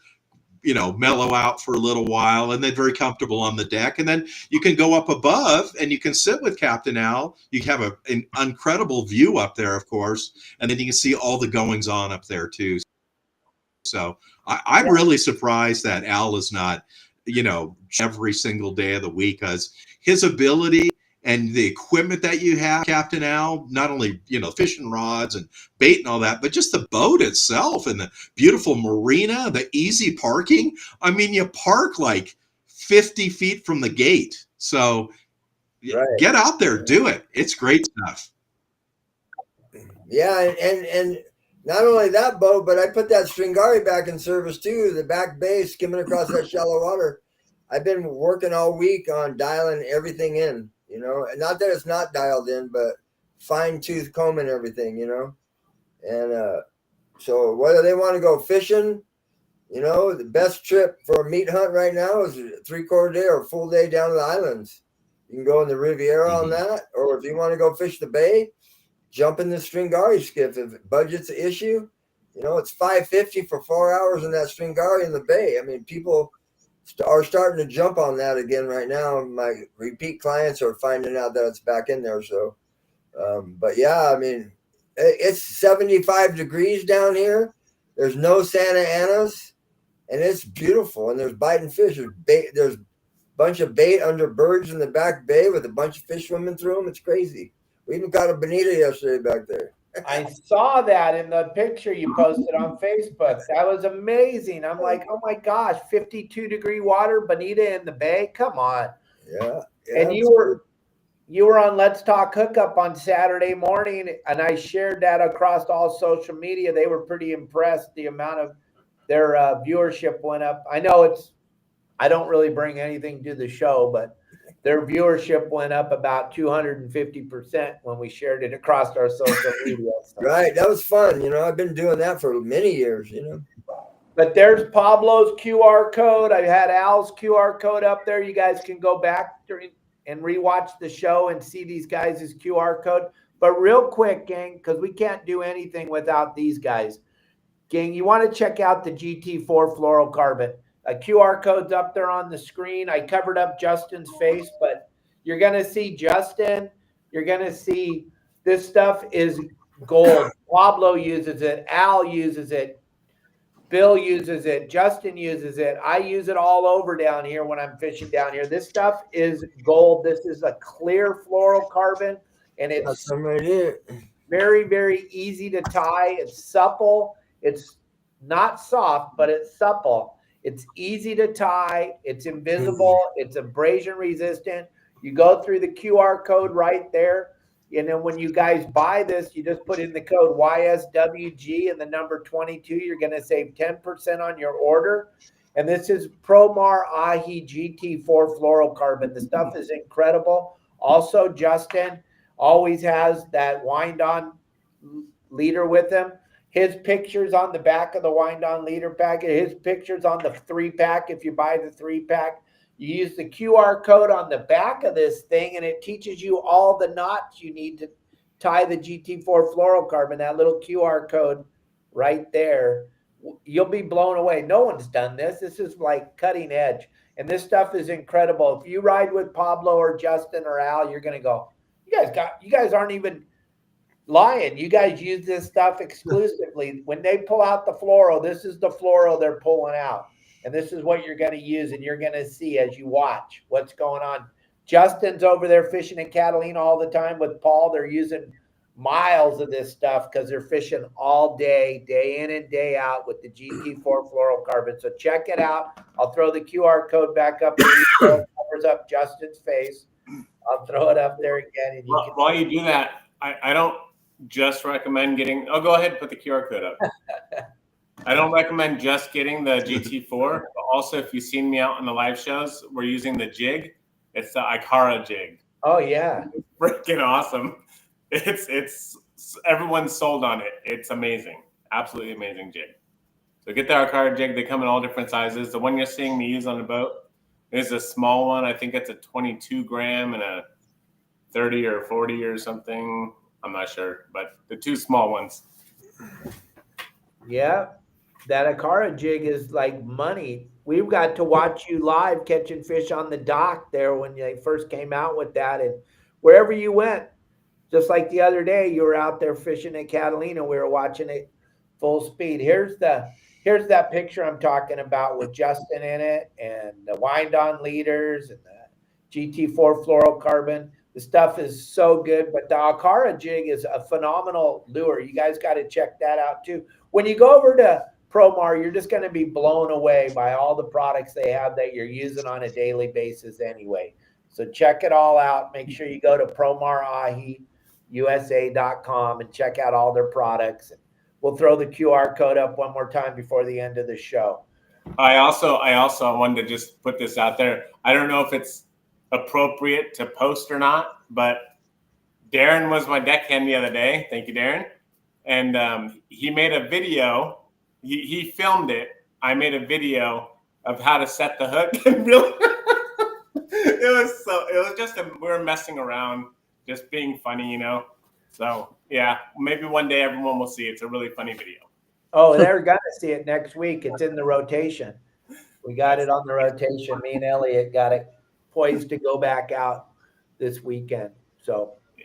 S3: mellow out for a little while, and then very comfortable on the deck. And then you can go up above and you can sit with Captain Al. You have an incredible view up there, of course. And then you can see all the goings on up there too. So I'm really surprised that Al is not, every single day of the week, because his ability and the equipment that you have, Captain Al, not only, fishing rods and bait and all that, but just the boat itself and the beautiful marina, the easy parking. I mean, you park like 50 feet from the gate. So Get out there, do it. It's great stuff.
S6: Yeah. And not only that boat, but I put that Stringari back in service too. The back bay skimming across that shallow water. I've been working all week on dialing everything in, and not that it's not dialed in, but fine tooth combing everything, and so whether they want to go fishing, the best trip for a meat hunt right now is a 3/4 day or a full day down to the islands. You can go in the Riviera on that, or if you want to go fish the bay, jump in the Stringari skiff. If budget's an issue, it's $550 for 4 hours in that Stringari in the bay. I mean, people are starting to jump on that again right now. My repeat clients are finding out that it's back in there. So, but yeah, I mean, it's 75 degrees down here. There's no Santa Anas, and it's beautiful. And there's biting fish. There's a bunch of bait under birds in the back bay with a bunch of fish swimming through them. It's crazy. We even caught a bonita yesterday back there.
S1: I saw that in the picture you posted on Facebook. That was amazing. I'm like, oh my gosh, 52-degree water, bonita in the bay. Come on.
S6: Yeah.
S1: And you were on Let's Talk Hookup on Saturday morning, and I shared that across all social media. They were pretty impressed. The amount of their viewership went up. I know I don't really bring anything to the show, but their viewership went up about 250% when we shared it across our social media. So.
S6: Right. That was fun. I've been doing that for many years,
S1: But there's Pablo's QR code. I had Al's QR code up there. You guys can go back and rewatch the show and see these guys' QR code. But real quick, gang, because we can't do anything without these guys. Gang, you want to check out the GT4 fluorocarbon. A QR code's up there on the screen. I covered up Justin's face, but you're going to see Justin. You're going to see this stuff is gold. Pablo uses it. Al uses it. Bill uses it. Justin uses it. I use it all over down here when I'm fishing down here. This stuff is gold. This is a clear fluorocarbon, and it's
S6: right here.
S1: very, very easy to tie. It's supple. It's not soft, but it's supple. It's easy to tie. It's invisible. It's abrasion resistant. You go through the QR code right there. And then when you guys buy this, you just put in the code YSWG and the number 22. You're going to save 10% on your order. And this is Promar Ahi GT4 fluorocarbon. The stuff is incredible. Also, Justin always has that wind-on leader with him. His picture's on the back of the wind-on leader packet. His picture's on the 3-pack if you buy the 3-pack. You use the QR code on the back of this thing, and it teaches you all the knots you need to tie the GT4 fluorocarbon, that little QR code right there. You'll be blown away. No one's done this. This is like cutting edge. And this stuff is incredible. If you ride with Pablo or Justin or Al, you're going to go, you guys aren't even lying. You guys use this stuff exclusively. When they pull out the fluoro, this is the fluoro they're pulling out. And this is what you're going to use, and you're going to see as you watch what's going on. Justin's over there fishing in Catalina all the time with Paul. They're using miles of this stuff because they're fishing all day, day in and day out with the GT4 fluorocarbon. So check it out. I'll throw the QR code back up. It covers up Justin's face. I'll throw it up there again. And you
S5: While you do that, I don't just recommend getting – oh, go ahead and put the QR code up. I don't recommend just getting the GT4, but also if you've seen me out on the live shows, we're using the jig. It's the Ikara jig.
S1: Oh, yeah.
S5: It's freaking awesome. It's everyone's sold on it. It's amazing. Absolutely amazing jig. So get the Ikara jig. They come in all different sizes. The one you're seeing me use on the boat is a small one. I think it's a 22 gram and a 30 or 40 or something. I'm not sure, but the two small ones.
S1: Yeah. That Ikara jig is like money. We've got to watch you live catching fish on the dock there when they first came out with that. And wherever you went, just like the other day, you were out there fishing in Catalina. We were watching it full speed. Here's that picture I'm talking about with Justin in it and the wind-on leaders and the GT4 fluorocarbon. The stuff is so good, but the Ikara jig is a phenomenal lure. You guys got to check that out too. When you go over to Promar, you're just going to be blown away by all the products they have that you're using on a daily basis anyway. So check it all out. Make sure you go to PromarAhiUSA.com and check out all their products. We'll throw the QR code up one more time before the end of the show.
S5: I also wanted to just put this out there. I don't know if it's appropriate to post or not, but Darren was my deckhand the other day. Thank you, Darren. And he made a video. He filmed it. I made a video of how to set the hook. And really, it was just we were messing around, just being funny, you know. So yeah, maybe one day everyone will see. It's a really funny video.
S1: Oh, they're gonna see it next week. It's in the rotation. We got it on the rotation. Me and Elliot got it poised to go back out this weekend.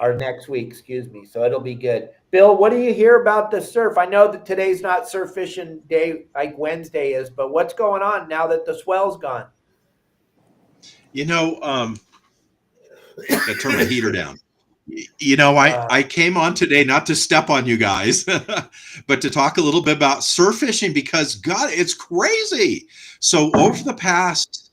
S1: Or next week, excuse me. So it'll be good. Bill, what do you hear about the surf? I know that today's not surf fishing day like Wednesday is, but what's going on now that the swell's gone?
S3: You know, I turn my heater down. You know, I came on today not to step on you guys, but to talk a little bit about surf fishing because, God, it's crazy. So over the past,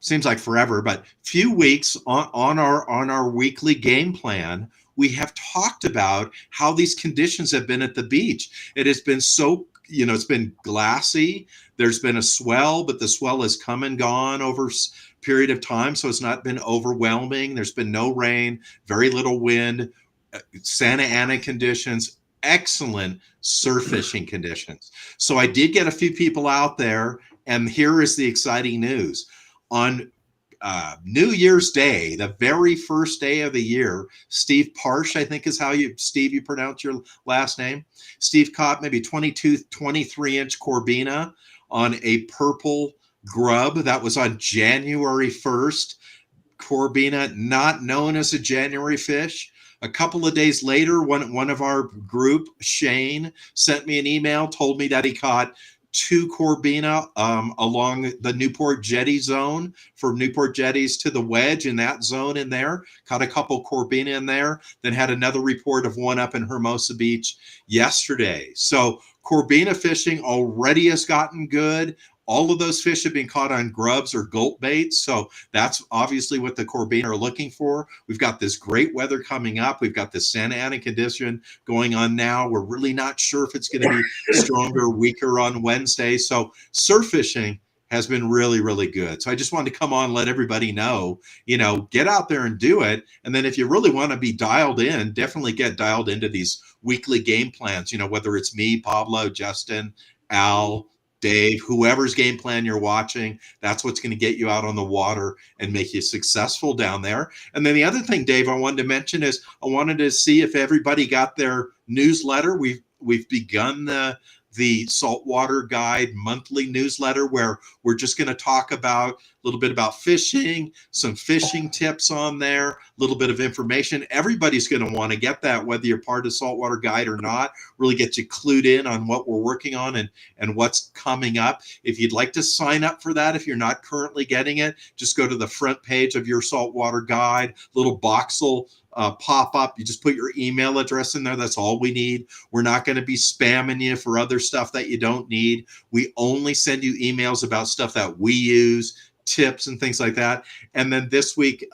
S3: seems like forever, but few weeks on our weekly game plan, we have talked about how these conditions have been at the beach. It has been so, you know, it's been glassy. There's been a swell, but the swell has come and gone over a period of time. So it's not been overwhelming. There's been no rain, very little wind, Santa Ana conditions, excellent surf fishing conditions. So I did get a few people out there, and here is the exciting news. On New Year's Day, the very first day of the year, Steve Parsh, I think is how you pronounce your last name. Steve caught maybe 22, 23-inch Corbina on a purple grub. That was on January 1st. Corbina, not known as a January fish. A couple of days later, one of our group, Shane, sent me an email, told me that he caught 2 Corbina along the Newport Jetty zone, from Newport Jetties to the wedge in that zone in there. Caught a couple Corbina in there, then had another report of one up in Hermosa Beach yesterday. So Corbina fishing already has gotten good. All of those fish have been caught on grubs or gulp baits. So that's obviously what the Corbina are looking for. We've got this great weather coming up. We've got this Santa Ana condition going on now. We're really not sure if it's going to be stronger or weaker on Wednesday. So surf fishing has been really, really good. So I just wanted to come on and let everybody know, get out there and do it. And then if you really want to be dialed in, definitely get dialed into these weekly game plans, whether it's me, Pablo, Justin, Al, Dave, whoever's game plan you're watching, that's what's going to get you out on the water and make you successful down there. And then the other thing, Dave, I wanted to mention is I wanted to see if everybody got their newsletter. We've begun the Saltwater Guide monthly newsletter, where we're just going to talk about a little bit about fishing, some fishing tips on there, a little bit of information. Everybody's going to want to get that, whether you're part of Saltwater Guide or not, really get you clued in on what we're working on and what's coming up. If you'd like to sign up for that, if you're not currently getting it, just go to the front page of your Saltwater Guide, little box will pop up. You just put your email address in there. That's all we need. We're not going to be spamming you for other stuff that you don't need. We only send you emails about stuff that we use, tips and things like that. And then this week,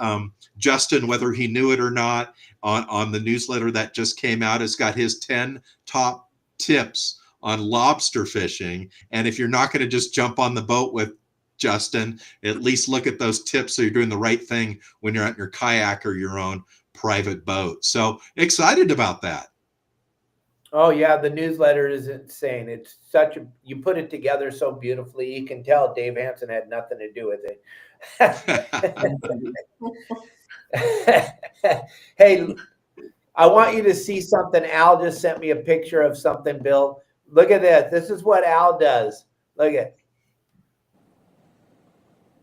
S3: Justin, whether he knew it or not, on the newsletter that just came out, has got his 10 top tips on lobster fishing. And if you're not going to just jump on the boat with Justin, at least look at those tips so you're doing the right thing when you're out in your kayak or your own private boat. So excited about that.
S1: Oh yeah, the newsletter is insane. It's you put it together so beautifully. You can tell Dave Hansen had nothing to do with it. Hey, I want you to see something. Al just sent me a picture of something, Bill. Look at this. This is what Al does. Look at.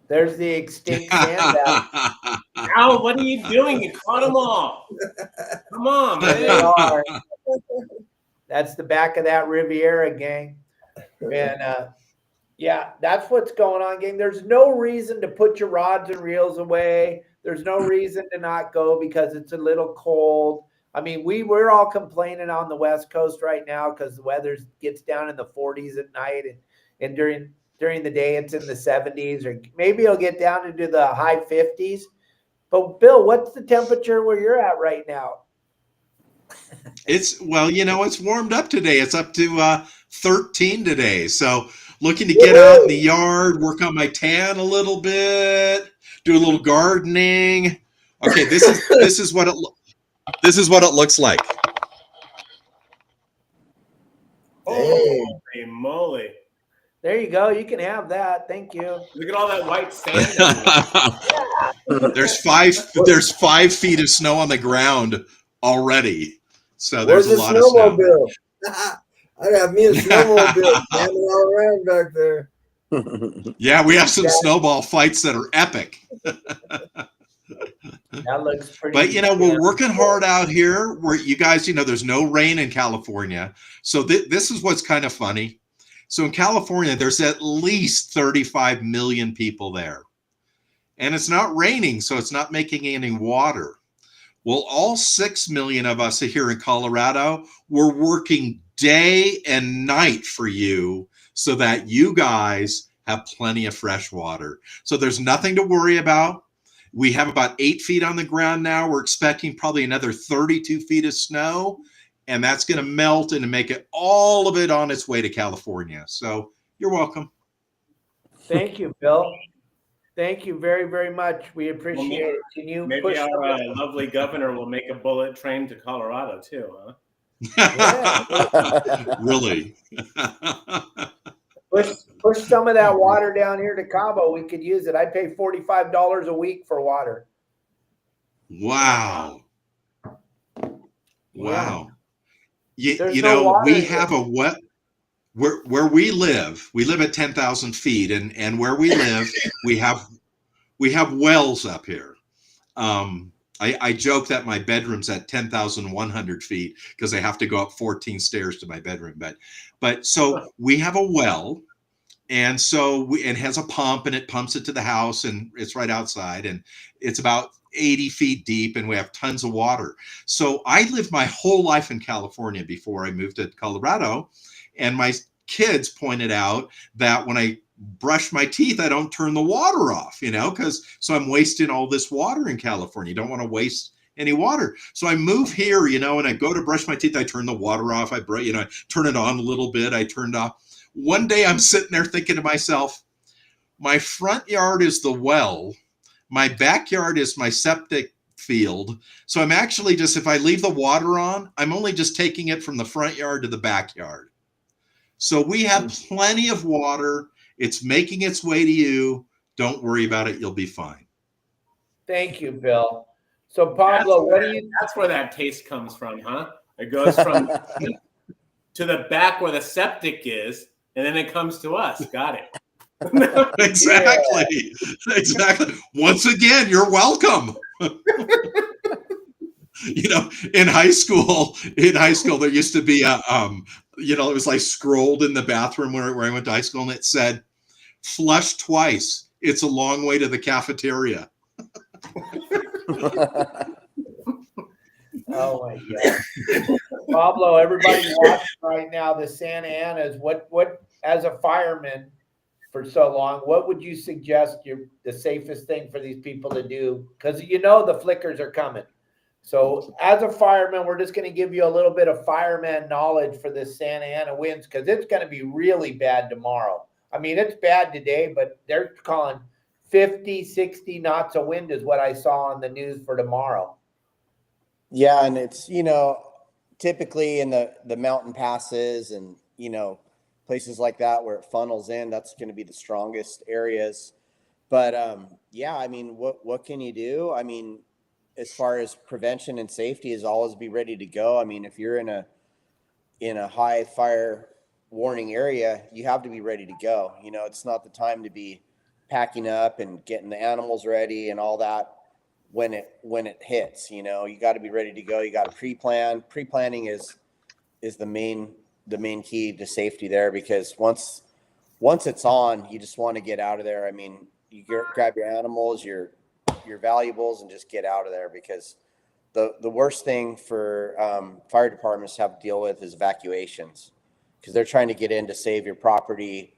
S1: There's the extinct sand bass.
S5: Al, what are you doing? You caught them all. Come on,
S1: They
S5: man.
S1: are. That's the back of that Riviera, gang. And yeah, that's what's going on, gang. There's no reason to put your rods and reels away. There's no reason to not go because it's a little cold. I mean, we're all complaining on the West Coast right now because the weather gets down in the 40s at night, and during the day it's in the 70s, or maybe it'll get down into the high 50s. But Bill, what's the temperature where you're at right now?
S3: It's warmed up today. It's up to 13 today. So looking to get out in the yard, work on my tan a little bit, do a little gardening. Okay, this is what it looks like.
S5: Oh, holy moly.
S1: There you go. You can have that. Thank you.
S5: Look at all that white sand.
S3: There's 5 feet of snow on the ground already. So there's a lot of snow.
S6: I'd have me a snowmobile standing all around back there.
S3: Yeah, we have some snowball fights that are epic.
S1: That looks pretty.
S3: But we're working hard out here. Where you guys, there's no rain in California. So this is what's kind of funny. So in California, there's at least 35 million people there. And it's not raining, so it's not making any water. Well, all 6 million of us here in Colorado, we're working day and night for you so that you guys have plenty of fresh water. So there's nothing to worry about. We have about 8 feet on the ground now. We're expecting probably another 32 feet of snow, and that's going to melt and make it all of it on its way to California. So you're welcome.
S1: Thank you, Bill. Thank you very, very much. We appreciate it. Can you
S5: Maybe our lovely governor will make a bullet train to Colorado too, huh?
S1: Yeah.
S3: Really?
S1: Push some of that water down here to Cabo. We could use it. I pay $45 a week for water.
S3: Wow. Wow.
S1: There's
S3: You
S1: no
S3: know,
S1: water
S3: we
S1: here.
S3: have a what where we live at 10,000 feet, and where we live, we have wells up here. I joke that my bedroom's at 10,100 feet because I have to go up 14 stairs to my bedroom. But so we have a well, and so it has a pump, and it pumps it to the house, and it's right outside, and it's about 80 feet deep, and we have tons of water. So I lived my whole life in California before I moved to Colorado, and my kids pointed out that when I brush my teeth, I don't turn the water off, so I'm wasting all this water in California. You don't want to waste any water. So I move here, and I go to brush my teeth, I turn the water off, I turn it on a little bit, I turned off. One day I'm sitting there thinking to myself, my front yard is the well, my backyard is my septic field. So I'm actually just, if I leave the water on, I'm only just taking it from the front yard to the backyard. So we have plenty of water. It's making its way to you. Don't worry about it. You'll be fine.
S1: Thank you, Bill. So Pablo,
S5: that's where that taste comes from, huh? It goes from to the back where the septic is, and then it comes to us. Got it.
S3: Exactly. Yeah. Exactly. Once again, you're welcome. In high school, there used to be a, it was like scrolled in the bathroom where I went to high school, and it said, "Flush twice. It's a long way to the cafeteria."
S1: Oh my God. Pablo, everybody watching right now, the Santa Ana's, what as a fireman for so long, what would you suggest the safest thing for these people to do? Because the flickers are coming. So as a fireman, we're just going to give you a little bit of fireman knowledge for this Santa Ana winds, because it's going to be really bad tomorrow. I mean, it's bad today, but they're calling 50, 60 knots of wind is what I saw on the news for tomorrow.
S2: Yeah, and it's, typically in the mountain passes and, places like that where it funnels in, that's going to be the strongest areas. But yeah, I mean, what can you do? I mean, as far as prevention and safety is always be ready to go. I mean, if you're in a high fire warning area, you have to be ready to go. It's not the time to be packing up and getting the animals ready and all that when it hits. You got to be ready to go. You got to pre-plan. Pre-planning is the main key to safety there, because once it's on, you just want to get out of there. I mean, you grab your animals, your valuables, and just get out of there, because the worst thing for fire departments to have to deal with is evacuations, because they're trying to get in to save your property,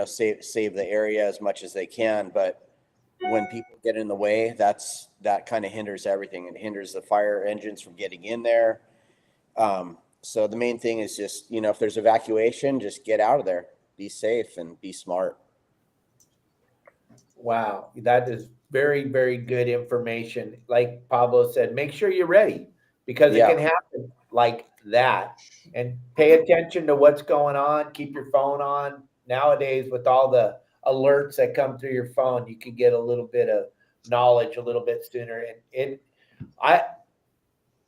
S2: save the area as much as they can. But when people get in the way, that kind of hinders everything. It hinders the fire engines from getting in there. So the main thing is just, if there's evacuation, just get out of there, be safe and be smart.
S1: Wow, that is very, very good information. Like Pablo said, make sure you're ready, because it can happen like that. And pay attention to what's going on. Keep your phone on. Nowadays, with all the alerts that come through your phone, you can get a little bit of knowledge a little bit sooner. And I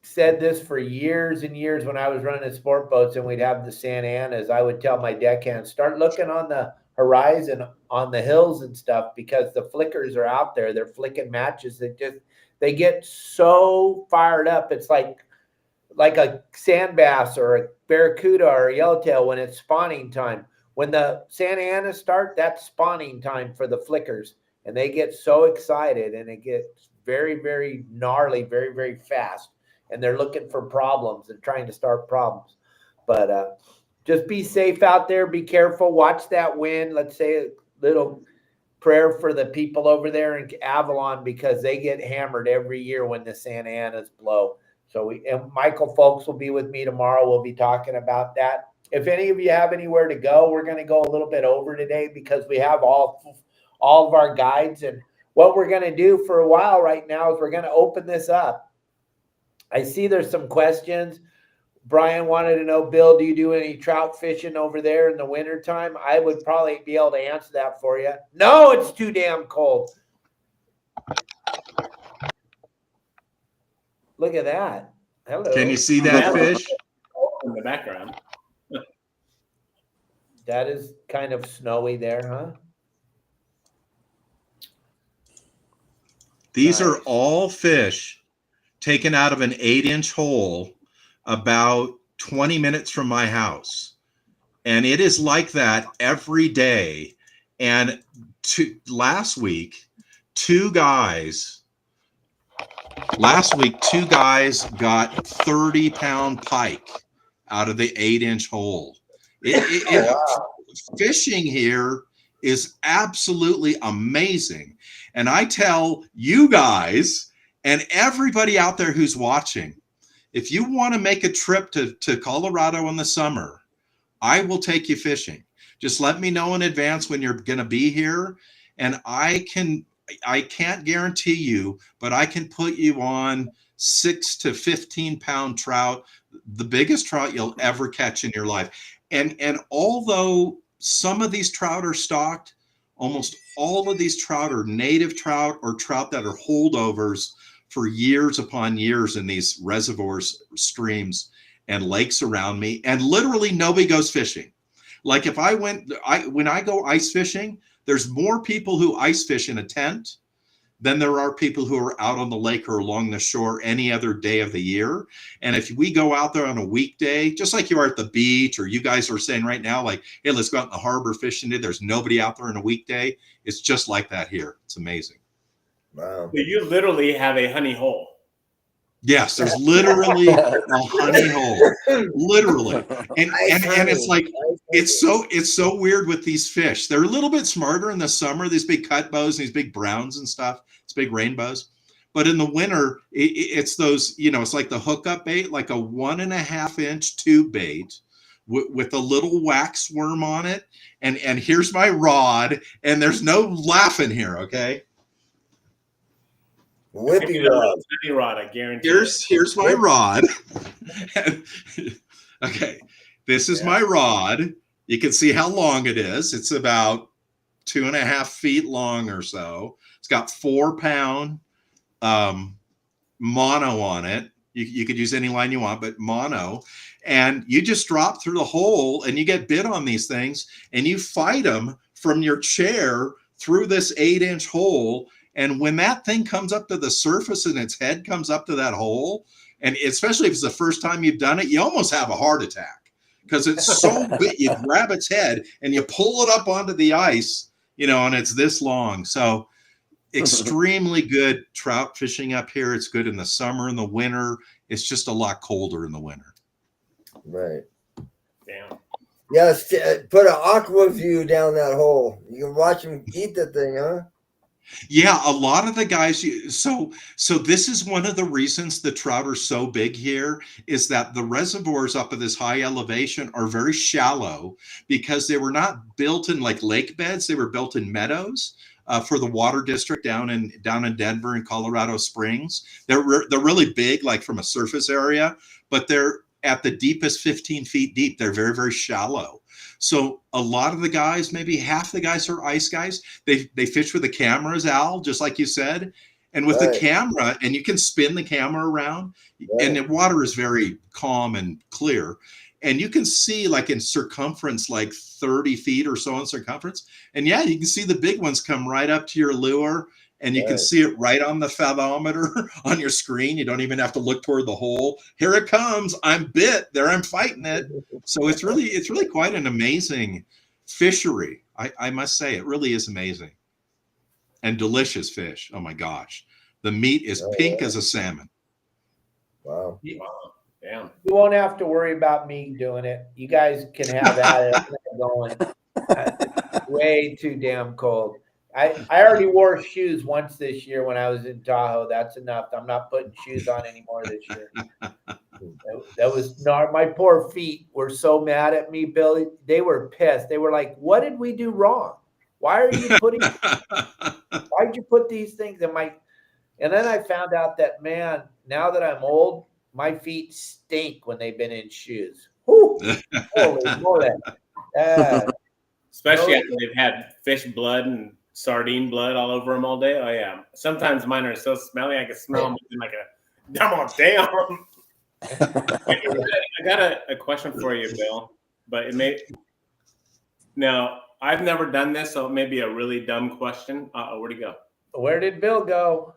S1: said this for years and years when I was running sport boats and we'd have the Santa Anas. I would tell my deckhands, start looking on the horizon on the hills and stuff, because the flickers are out there. They're flicking matches. They get so fired up. It's like a sand bass or a barracuda or a yellowtail when it's spawning time. When the Santa Ana start, that's spawning time for the flickers, and they get so excited, and it gets very, very gnarly, very, very fast, and they're looking for problems. They're trying to start problems. But just be safe out there. Be careful. Watch that wind. Let's say a little prayer for the people over there in Avalon, because they get hammered every year when the Santa Anas blow. So and Michael Folks will be with me tomorrow. We'll be talking about that. If any of you have anywhere to go, we're going to go a little bit over today, because we have all of our guides. And what we're going to do for a while right now is we're going to open this up. I see there's some questions. Brian wanted to know, Bill, do you do any trout fishing over there in the wintertime? I would probably be able to answer that for you. No, it's too damn cold. Look at that. Hello.
S3: Can you see that fish?
S5: In the background.
S1: That is kind of snowy there, huh?
S3: These are
S1: Nice.
S3: all fish taken out of an 8-inch hole about 20 minutes from my house. And it is like that every day. And last week, two guys got 30-pound pike out of the 8-inch hole. Fishing here is absolutely amazing. And I tell you guys and everybody out there who's watching, if you want to make a trip to Colorado in the summer, I will take you fishing. Just let me know in advance when you're going to be here. And I can't guarantee you, but I can put you on 6 to 15-pound trout, the biggest trout you'll ever catch in your life. And although some of these trout are stocked, almost all of these trout are native trout or trout that are holdovers for years upon years in these reservoirs, streams, and lakes around me. And literally nobody goes fishing. Like if when I go ice fishing, there's more people who ice fish in a tent than there are people who are out on the lake or along the shore any other day of the year. And if we go out there on a weekday, just like you are at the beach, or you guys are saying right now, like, hey, let's go out in the harbor fishing today. There's nobody out there on a weekday. It's just like that here. It's amazing.
S6: Wow.
S5: So you literally have a honey hole.
S3: Yes, there's literally a honey hole, literally. And it's like, it's so weird with these fish. They're a little bit smarter in the summer, these big cut bows, these big browns and stuff. It's big rainbows. But in the winter, it's those, it's like the hookup bait, like a 1.5-inch tube bait with a little wax worm on it. And here's my rod, and there's no laughing here, okay?
S6: Whippy rod.
S5: Honey rod, I guarantee.
S3: Here's my rod. Okay, this is my rod. You can see how long it is. It's about 2.5 feet long or so. It's got 4-pound mono on it. You could use any line you want, but mono. And you just drop through the hole and you get bit on these things and you fight them from your chair through this 8-inch hole. And when that thing comes up to the surface and its head comes up to that hole, and especially if it's the first time you've done it, you almost have a heart attack because it's so big. You grab its head and you pull it up onto the ice, and it's this long. So extremely good trout fishing up here. It's good in the summer and the winter. It's just a lot colder in the winter.
S6: Right.
S5: Damn.
S6: Yes. Put an aqua view down that hole. You can watch them eat the thing, huh?
S3: Yeah, a lot of the guys. So this is one of the reasons the trout are so big here is that the reservoirs up at this high elevation are very shallow because they were not built in like lake beds. They were built in meadows for the water district down in Denver and Colorado Springs. They're really big, like from a surface area, but they're at the deepest 15 feet deep. They're very, very shallow. So a lot of the guys, maybe half the guys are ice guys. They fish with the cameras, Al, just like you said. And with the camera, and you can spin the camera around, and the water is very calm and clear. And you can see like in circumference, like 30 feet or so in circumference. And yeah, you can see the big ones come right up to your lure. And you can see it right on the fathometer on your screen. You don't even have to look toward the hole. Here it comes. I'm bit. There I'm fighting it. So it's really quite an amazing fishery. I must say, it really is amazing. And delicious fish. Oh my gosh. The meat is pink as a salmon.
S6: Wow.
S5: Damn.
S1: You won't have to worry about me doing it. You guys can have at it going. Way too damn cold. I already wore shoes once this year when I was in Tahoe. That's enough. I'm not putting shoes on anymore this year. That was not, my poor feet were so mad at me, Billy. They were pissed. They were like, what did we do wrong? Why'd you put these things in my, and then I found out that, man, now that I'm old, My feet stink when they've been in shoes. Whew. Holy moly.
S5: Especially
S1: No.
S5: after they've had fish blood and sardine blood all over them all day. Oh yeah. Sometimes mine are so smelly I can smell them within like a damn. I got a question for you, Bill. But it may now I've never done this, so it may be a really dumb question. Where'd he go?
S1: Where did Bill go?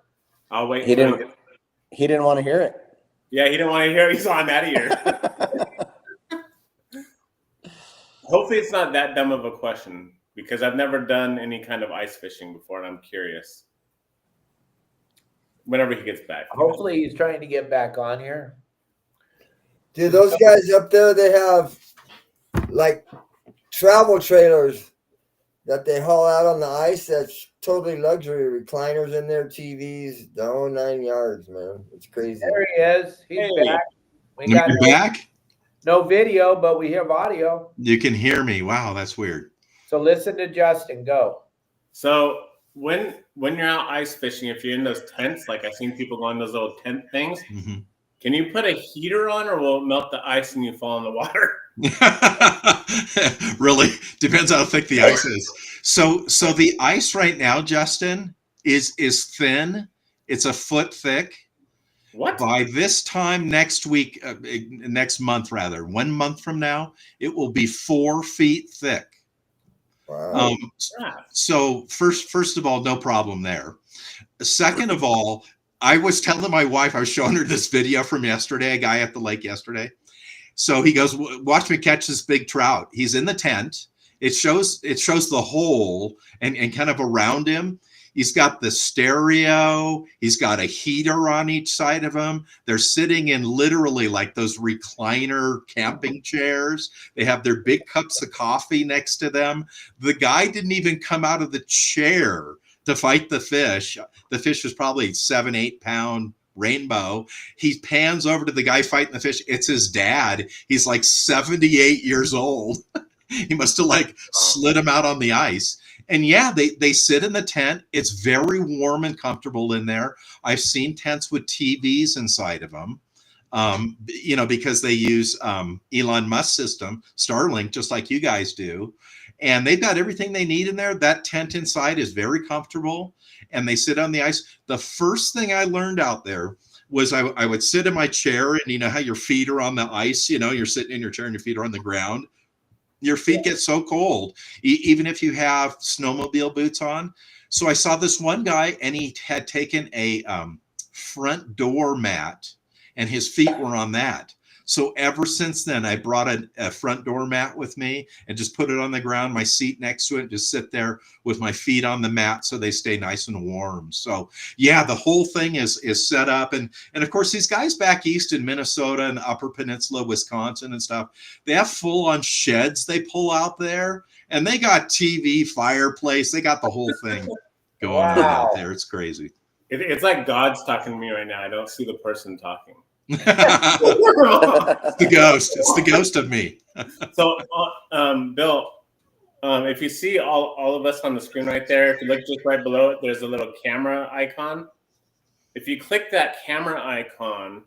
S5: I'll wait.
S2: He didn't want to hear it.
S5: Yeah, he didn't want to hear it. He's on out of here. Hopefully it's not that dumb of a question because I've never done any kind of ice fishing before and I'm curious. Whenever he gets back.
S1: Hopefully he's trying to get back on here.
S6: Dude, those guys up there, they have like travel trailers that they haul out on the ice. That's totally luxury. Recliners in there, TVs, the whole 9 yards, man. It's crazy.
S1: There he is. He's
S5: Hey.
S1: back. We
S3: You're
S1: got
S3: back?
S1: no video, but we have audio.
S3: You can hear me. Wow, that's weird.
S1: So listen to Justin. Go.
S5: So when you're out ice fishing, if you're in those tents, like I've seen people go on those little tent things, can you put a heater on or will it melt the ice and you fall in the water?
S3: Really depends how thick the ice is. So the ice right now, Justin, is thin. It's a foot thick.
S5: What?
S3: By this time next week, next month rather, 1 month from now, it will be 4 feet thick.
S6: Wow.
S3: So first of all, no problem there. Second of all, I was telling my wife, I was showing her this video from yesterday, a guy at the lake yesterday. So he goes, watch me catch this big trout. He's in the tent. It shows the hole and kind of around him. He's got the stereo. He's got a heater on each side of him. They're sitting in literally like those recliner camping chairs. They have their big cups of coffee next to them. The guy didn't even come out of the chair to fight the fish. The fish was probably 7-8 pound rainbow. He pans over to the guy fighting the fish. It's his dad. He's like 78 years old. He must have like slid him out on the ice. And yeah, they sit in the tent. It's very warm and comfortable in there. I've seen tents with TVs inside of them, because they use Elon Musk's system, Starlink, just like you guys do. And they've got everything they need in there. That tent inside is very comfortable. And they sit on the ice. The first thing I learned out there was I would sit in my chair, and you know how your feet are on the ice, you're sitting in your chair and your feet are on the ground. Your feet get so cold, even if you have snowmobile boots on. So I saw this one guy, and he had taken a front door mat, and his feet were on that. So ever since then, I brought a front door mat with me and just put it on the ground, my seat next to it, just sit there with my feet on the mat so they stay nice and warm. So yeah, the whole thing is set up. And of course, these guys back east in Minnesota and the Upper Peninsula, Wisconsin and stuff, they have full on sheds they pull out there, and they got TV, fireplace. They got the whole thing going on out there. It's crazy.
S5: It's like God's talking to me right now. I don't see the person talking.
S3: It's the ghost. It's the ghost of me.
S5: So, Bill, if you see all of us on the screen right there, if you look just right below it, there's a little camera icon. If you click that camera icon,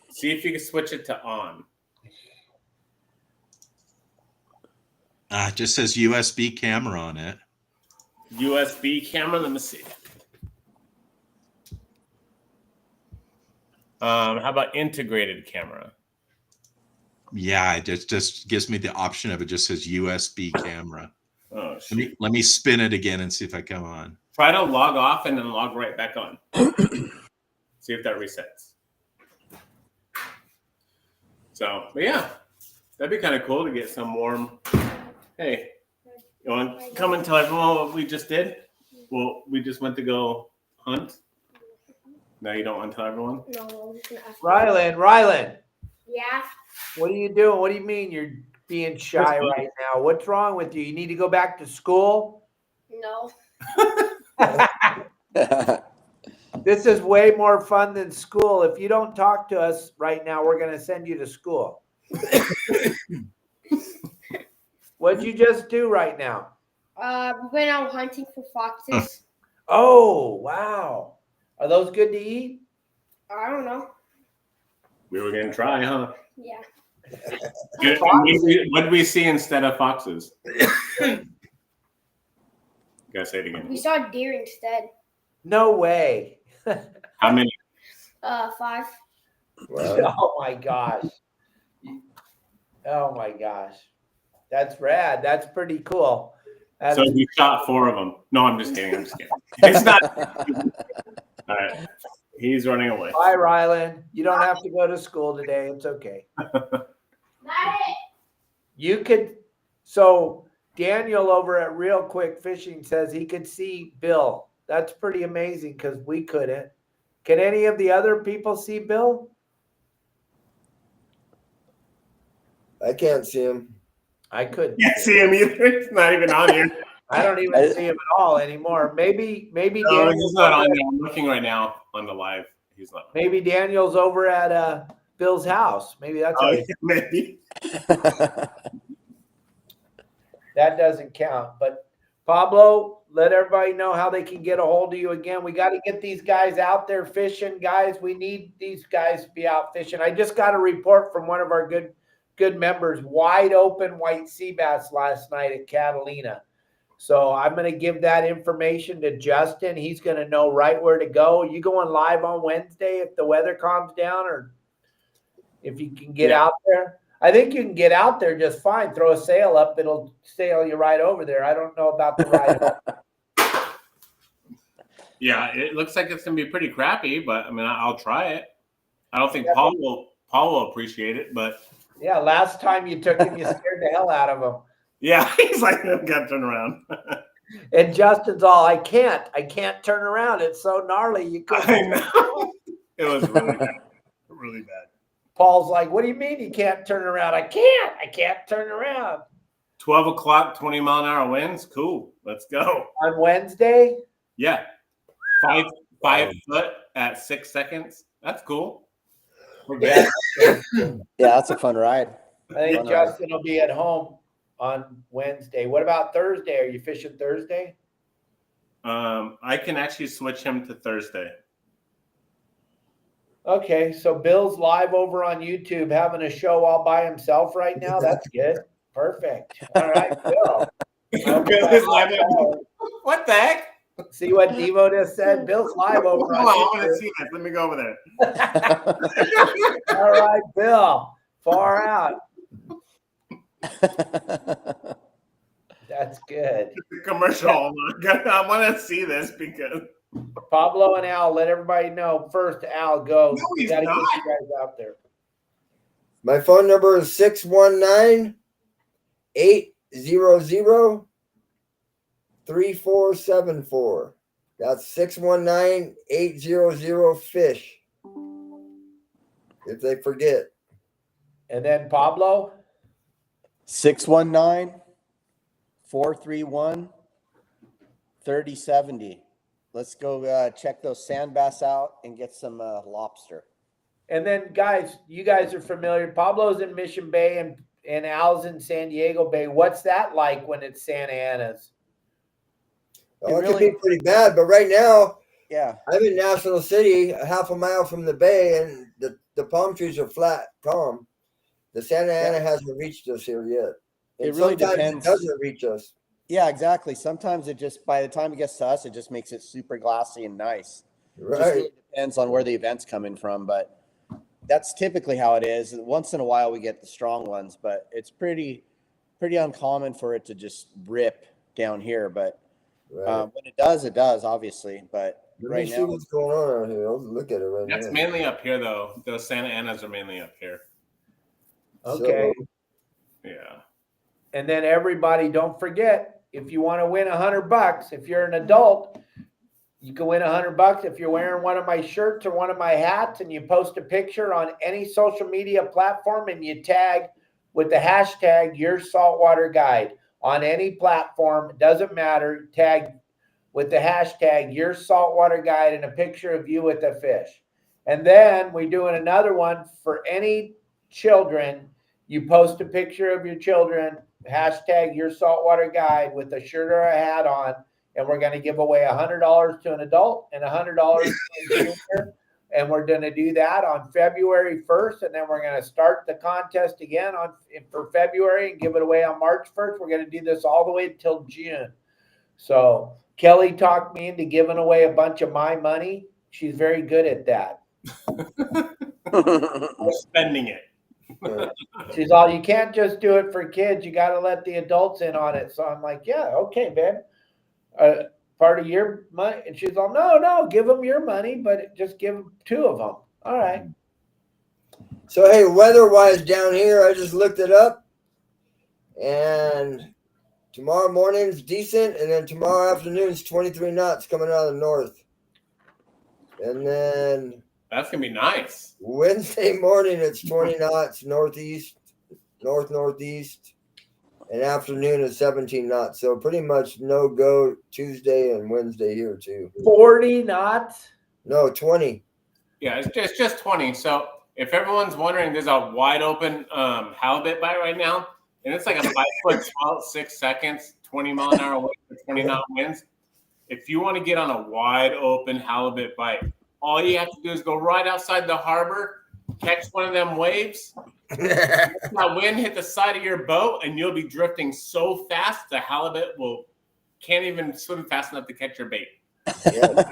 S5: see if you can switch it to on.
S3: It just says USB camera on it.
S5: USB camera. Let me see. How about integrated camera?
S3: Yeah, it just gives me the option of it. Just says USB camera.
S5: Oh,
S3: let me spin it again and see if I come on.
S5: Try to log off and then log right back on. See if that resets. So, but yeah, that'd be kind of cool to get some warm. Hey, you want to come and tell everyone what we just did? Well, we just went to go hunt. No, you don't want to tell everyone?
S4: No, I'm just gonna ask.
S1: Rylan,
S4: Yeah.
S1: what are you doing? What do you mean you're being shy right now? What's wrong with you? You need to go back to school?
S4: No.
S1: This is way more fun than school. If you don't talk to us right now, we're going to send you to school. What'd you just do right now?
S4: We went out hunting for foxes.
S1: Oh, wow. Are those good to eat?
S4: I don't know.
S5: We were gonna try, huh?
S4: Yeah.
S5: What did we see instead of foxes? Gotta say it again.
S4: We saw deer instead.
S1: No way.
S5: How many?
S4: 5.
S6: Wow.
S1: Oh my gosh. Oh my gosh. That's rad. That's pretty cool. That's,
S5: So we shot 4 of them. No, I'm just kidding. It's not. All right. He's running away.
S1: bye, Rylan. You don't have to go to school today. It's okay. You could. So Daniel over at Real Quick Fishing says he could see Bill. That's pretty amazing because we couldn't. Can any of the other people see Bill?
S6: I can't see him.
S1: I couldn't.
S5: Can't see him either. He's not even on here.
S1: I don't even see him at all anymore. Maybe
S5: No,
S1: Daniel's
S5: he's not
S1: over
S5: on
S1: at-
S5: there. I'm looking right now on the live. He's not.
S1: Maybe Daniel's over at Bill's house. Maybe that's
S5: Oh,
S1: how
S5: yeah, maybe.
S1: that doesn't count. But Pablo, let everybody know how they can get a hold of you again. We got to get these guys out there fishing, guys. We need these guys to be out fishing. I just got a report from one of our good members, wide open white sea bass last night at Catalina. So I'm going to give that information to Justin. He's going to know right where to go. Are you going live on Wednesday if the weather calms down, or if you can get out there? I think you can get out there just fine. Throw a sail up. It'll sail you right over there. I don't know about the ride.
S5: Yeah, it looks like it's gonna be pretty crappy, but I mean, I'll try it. I don't think Paul will appreciate it, but
S1: Yeah, last time you took him, you scared the hell out of him.
S5: yeah, he's like, I've got to turn around.
S1: And Justin's all, I can't turn around. It's so gnarly. You
S5: I
S1: couldn't.
S5: know. It was really bad. Really bad.
S1: Paul's like, what do you mean you can't turn around? I can't turn around.
S5: 12 o'clock, 20-mile-an-hour winds. Cool. Let's go.
S1: On Wednesday?
S5: Yeah. 5 foot at 6 seconds. That's cool. We're good.
S2: Yeah, that's a fun ride.
S1: I think
S2: Fun ride.
S1: Justin will be at home on Wednesday. What about Thursday? Are you fishing Thursday?
S5: I can actually switch him to Thursday.
S1: Okay, so Bill's live over on YouTube having a show all by himself right now. That's good. Perfect. All right, Bill.
S5: Bill is live. What the heck?
S1: See what Devo just said? Bill's live over
S5: Hold on, I
S1: on
S5: want to
S1: YouTube.
S5: see this. Let me go over there.
S1: All right, Bill. Far out. That's good.
S5: The commercial. I want to see this because
S1: Pablo and Al, let everybody know. First, Al, go.
S5: No,
S1: We
S5: he's
S1: got to get
S5: not.
S1: you guys out there.
S6: My phone number is 619-800-3474. That's 619-800-FISH. If they forget.
S1: And then Pablo?
S2: 619-431-3070. Let's go check those sand bass out and get some lobster.
S1: And then, guys, you guys are familiar. Pablo's in Mission Bay and Al's in San Diego Bay. What's that like when it's Santa Ana's?
S6: Oh, it
S2: really-
S6: could be pretty bad, but right now
S2: Yeah.
S6: I'm in National City, a half a mile from the bay, and the palm trees are flat palm. The Santa Ana hasn't reached us here yet. And
S2: It really
S6: sometimes
S2: depends.
S6: it doesn't reach us.
S2: Yeah, exactly. Sometimes it just, by the time it gets to us, it just makes it super glassy and nice. Just
S6: Right.
S2: really depends on where the event's coming from, but that's typically how it is. Once in a while we get the strong ones, but it's pretty uncommon for it to just rip down here. But
S6: Right.
S2: when it does, obviously. But
S6: Let
S2: right
S6: me see
S2: now,
S6: what's going on out here. I'll look at it right
S5: that's
S6: now.
S5: mainly up here, though. Those Santa Anas are mainly up here.
S1: Okay.
S6: So,
S5: Yeah.
S1: And then everybody, don't forget, if you want to win $100, if you're an adult, you can win $100 if you're wearing one of my shirts or one of my hats and you post a picture on any social media platform and you tag with the hashtag your saltwater guide on any platform. It doesn't matter. Tag with the hashtag your saltwater guide and a picture of you with a fish. And then we're doing another one for any children. You post a picture of your children, hashtag your saltwater guide with a shirt or a hat on, and we're going to give away $100 to an adult and $100 to a junior and we're going to do that on February 1st, and then we're going to start the contest again for February and give it away on March 1st. We're going to do this all the way until June. So Kelly talked me into giving away a bunch of my money. She's very good at that.
S5: We're spending it.
S1: She's all, you can't just do it for kids. You got to let the adults in on it. So I'm like, yeah, okay, babe. Part of your money. And she's all, no, give them your money, but just give them 2 of them. All right.
S6: So, hey, weather-wise down here, I just looked it up. And tomorrow morning's decent. And then tomorrow afternoon's 23 knots coming out of the north. And then
S5: That's going to be nice.
S6: Wednesday morning, it's 20 knots northeast, northeast. And afternoon is 17 knots. So pretty much no go Tuesday and Wednesday here too.
S1: 40 knots?
S6: No, 20.
S5: Yeah, it's just 20. So if everyone's wondering, there's a wide open halibut bite right now, and it's like a 5 foot 12, 6 seconds, 20 mile an hour wind for 20 knot winds. If you want to get on a wide open halibut bite, all you have to do is go right outside the harbor, catch one of them waves, that wind hit the side of your boat, and you'll be drifting so fast the halibut can't even swim fast enough to catch your bait.
S6: Yeah.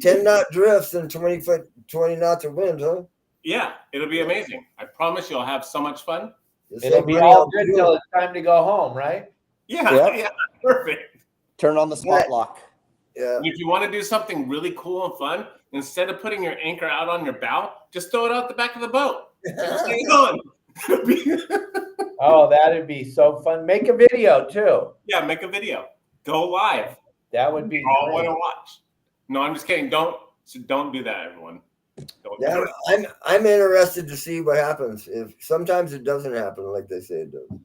S6: 10 knot drifts and 20 knots of wind, huh?
S5: Yeah, it'll be amazing. I promise you'll have so much fun.
S1: It'll be all good until it's time to go home, right?
S5: Yeah, perfect.
S2: Turn on the spot lock.
S6: Yeah.
S5: If you want to do something really cool and fun, instead of putting your anchor out on your bow, just throw it out the back of the boat. Stay on.
S1: Oh, that'd be so fun. Make a video too.
S5: Yeah, make a video. Go live.
S1: That would be
S5: You all want to watch. No, I'm just kidding. Don't do that, everyone. Don't do
S6: Yeah,
S5: that.
S6: I'm interested to see what happens. If sometimes it doesn't happen like they say it does.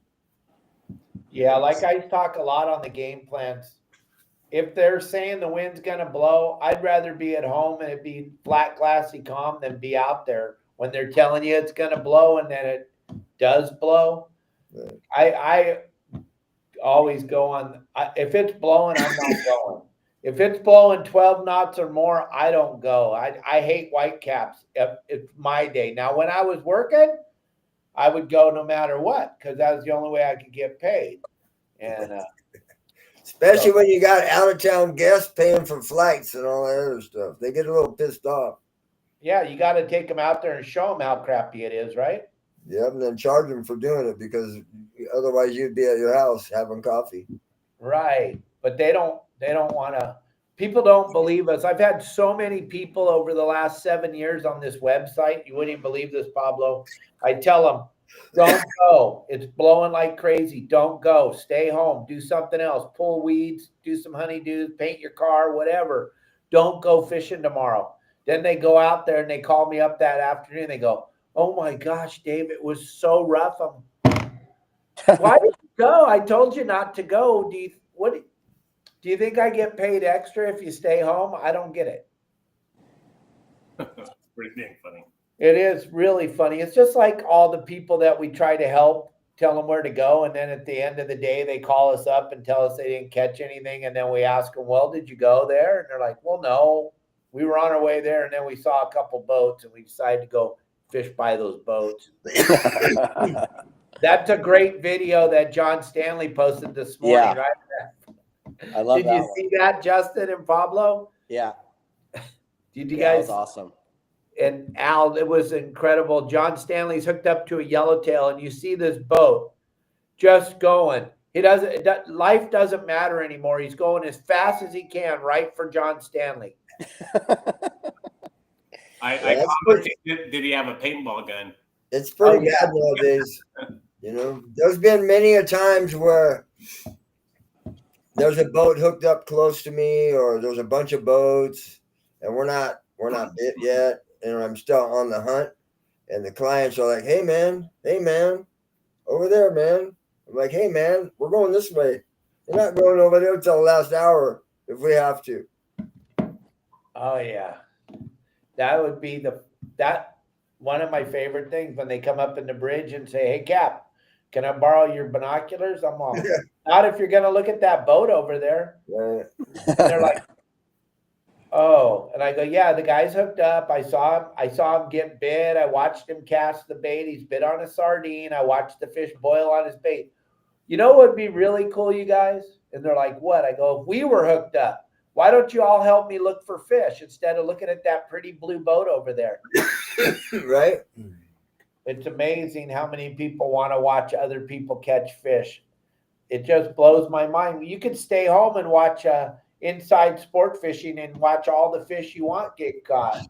S1: Yeah, like I talk a lot on the game plans. If they're saying the wind's going to blow, I'd rather be at home and it be flat, glassy, calm than be out there when they're telling you it's going to blow and then it does blow.
S6: Right.
S1: I always go on. If it's blowing, I'm not going. If it's blowing 12 knots or more, I don't go. I hate white caps. It's my day. Now, when I was working, I would go no matter what because that was the only way I could get paid. And
S6: especially when you got out of town guests paying for flights and all that other stuff, they get a little pissed off.
S1: yeah, you got to take them out there and show them how crappy it is, right?
S6: Yep, and then charge them for doing it because otherwise you'd be at your house having coffee.
S1: Right. But they don't want to. People don't believe us. I've had so many people over the last 7 years on this website. You wouldn't even believe this, Pablo. I tell them, don't go. It's blowing like crazy. Don't go. Stay home. Do something else. Pull weeds. Do some honeydews. Paint your car. Whatever. Don't go fishing tomorrow. Then they go out there and they call me up that afternoon. They go, oh my gosh, Dave, it was so rough. Why did you go? I told you not to go. Do you think I get paid extra if you stay home? I don't get it.
S5: That's pretty dang funny.
S1: It is really funny. It's just like all the people that we try to help, tell them where to go. And then at the end of the day, they call us up and tell us they didn't catch anything. And then we ask them, well, did you go there? And they're like, well, no, we were on our way there. And then we saw a couple boats and we decided to go fish by those boats. That's a great video that John Stanley posted this morning, right?
S2: I love
S1: Did
S2: that
S1: you
S2: one.
S1: see that, Justin and Pablo?
S2: Yeah.
S1: Did you
S2: That
S1: guys?
S2: was awesome.
S1: And Al, it was incredible. John Stanley's hooked up to a yellowtail, and you see this boat just going. Life doesn't matter anymore. He's going as fast as he can, right for John Stanley.
S5: I commented, did he have a paintball gun?
S6: It's pretty bad nowadays. You know, there's been many a times where there's a boat hooked up close to me, or there's a bunch of boats, and we're not bit yet, and I'm still on the hunt. And the clients are like, "Hey man, over there, man." I'm like, "Hey man, we're going this way. We're not going over there until the last hour if we have to."
S1: Oh yeah, that would be one of my favorite things when they come up in the bridge and say, "Hey Cap, can I borrow your binoculars?" I'm all, not if you're going to look at that boat over there.
S6: Right.
S1: And they're like, Oh, and I go, yeah, the guy's hooked up. I saw him get bit. I watched him cast the bait. He's bit on a sardine. I watched the fish boil on his bait. You know what would be really cool, you guys? And they're like, what? I go, if we were hooked up, why don't you all help me look for fish instead of looking at that pretty blue boat over there?
S6: Right?
S1: It's amazing how many people want to watch other people catch fish. It just blows my mind. You could stay home and watch inside sport fishing and watch all the fish you want get caught.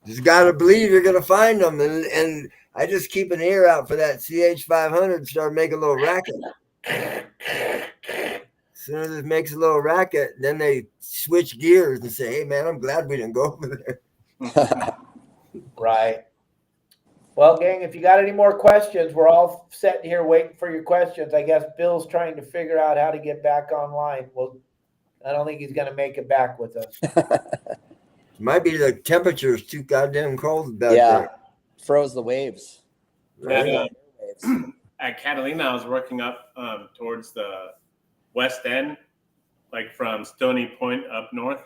S6: Just got to believe you're going to find them. And I just keep an ear out for that CH500 and start making a little racket. As soon as it makes a little racket, then they switch gears and say, hey, man, I'm glad we didn't go over there.
S1: Right. Well, gang, if you got any more questions, we're all sitting here waiting for your questions. I guess Bill's trying to figure out how to get back online. Well, I don't think he's going to make it back with us.
S6: Might be the temperature's too goddamn cold back
S2: Yeah,
S6: there.
S2: froze the waves.
S6: Right?
S5: At Catalina, I was working up towards the west end, like from Stony Point up north,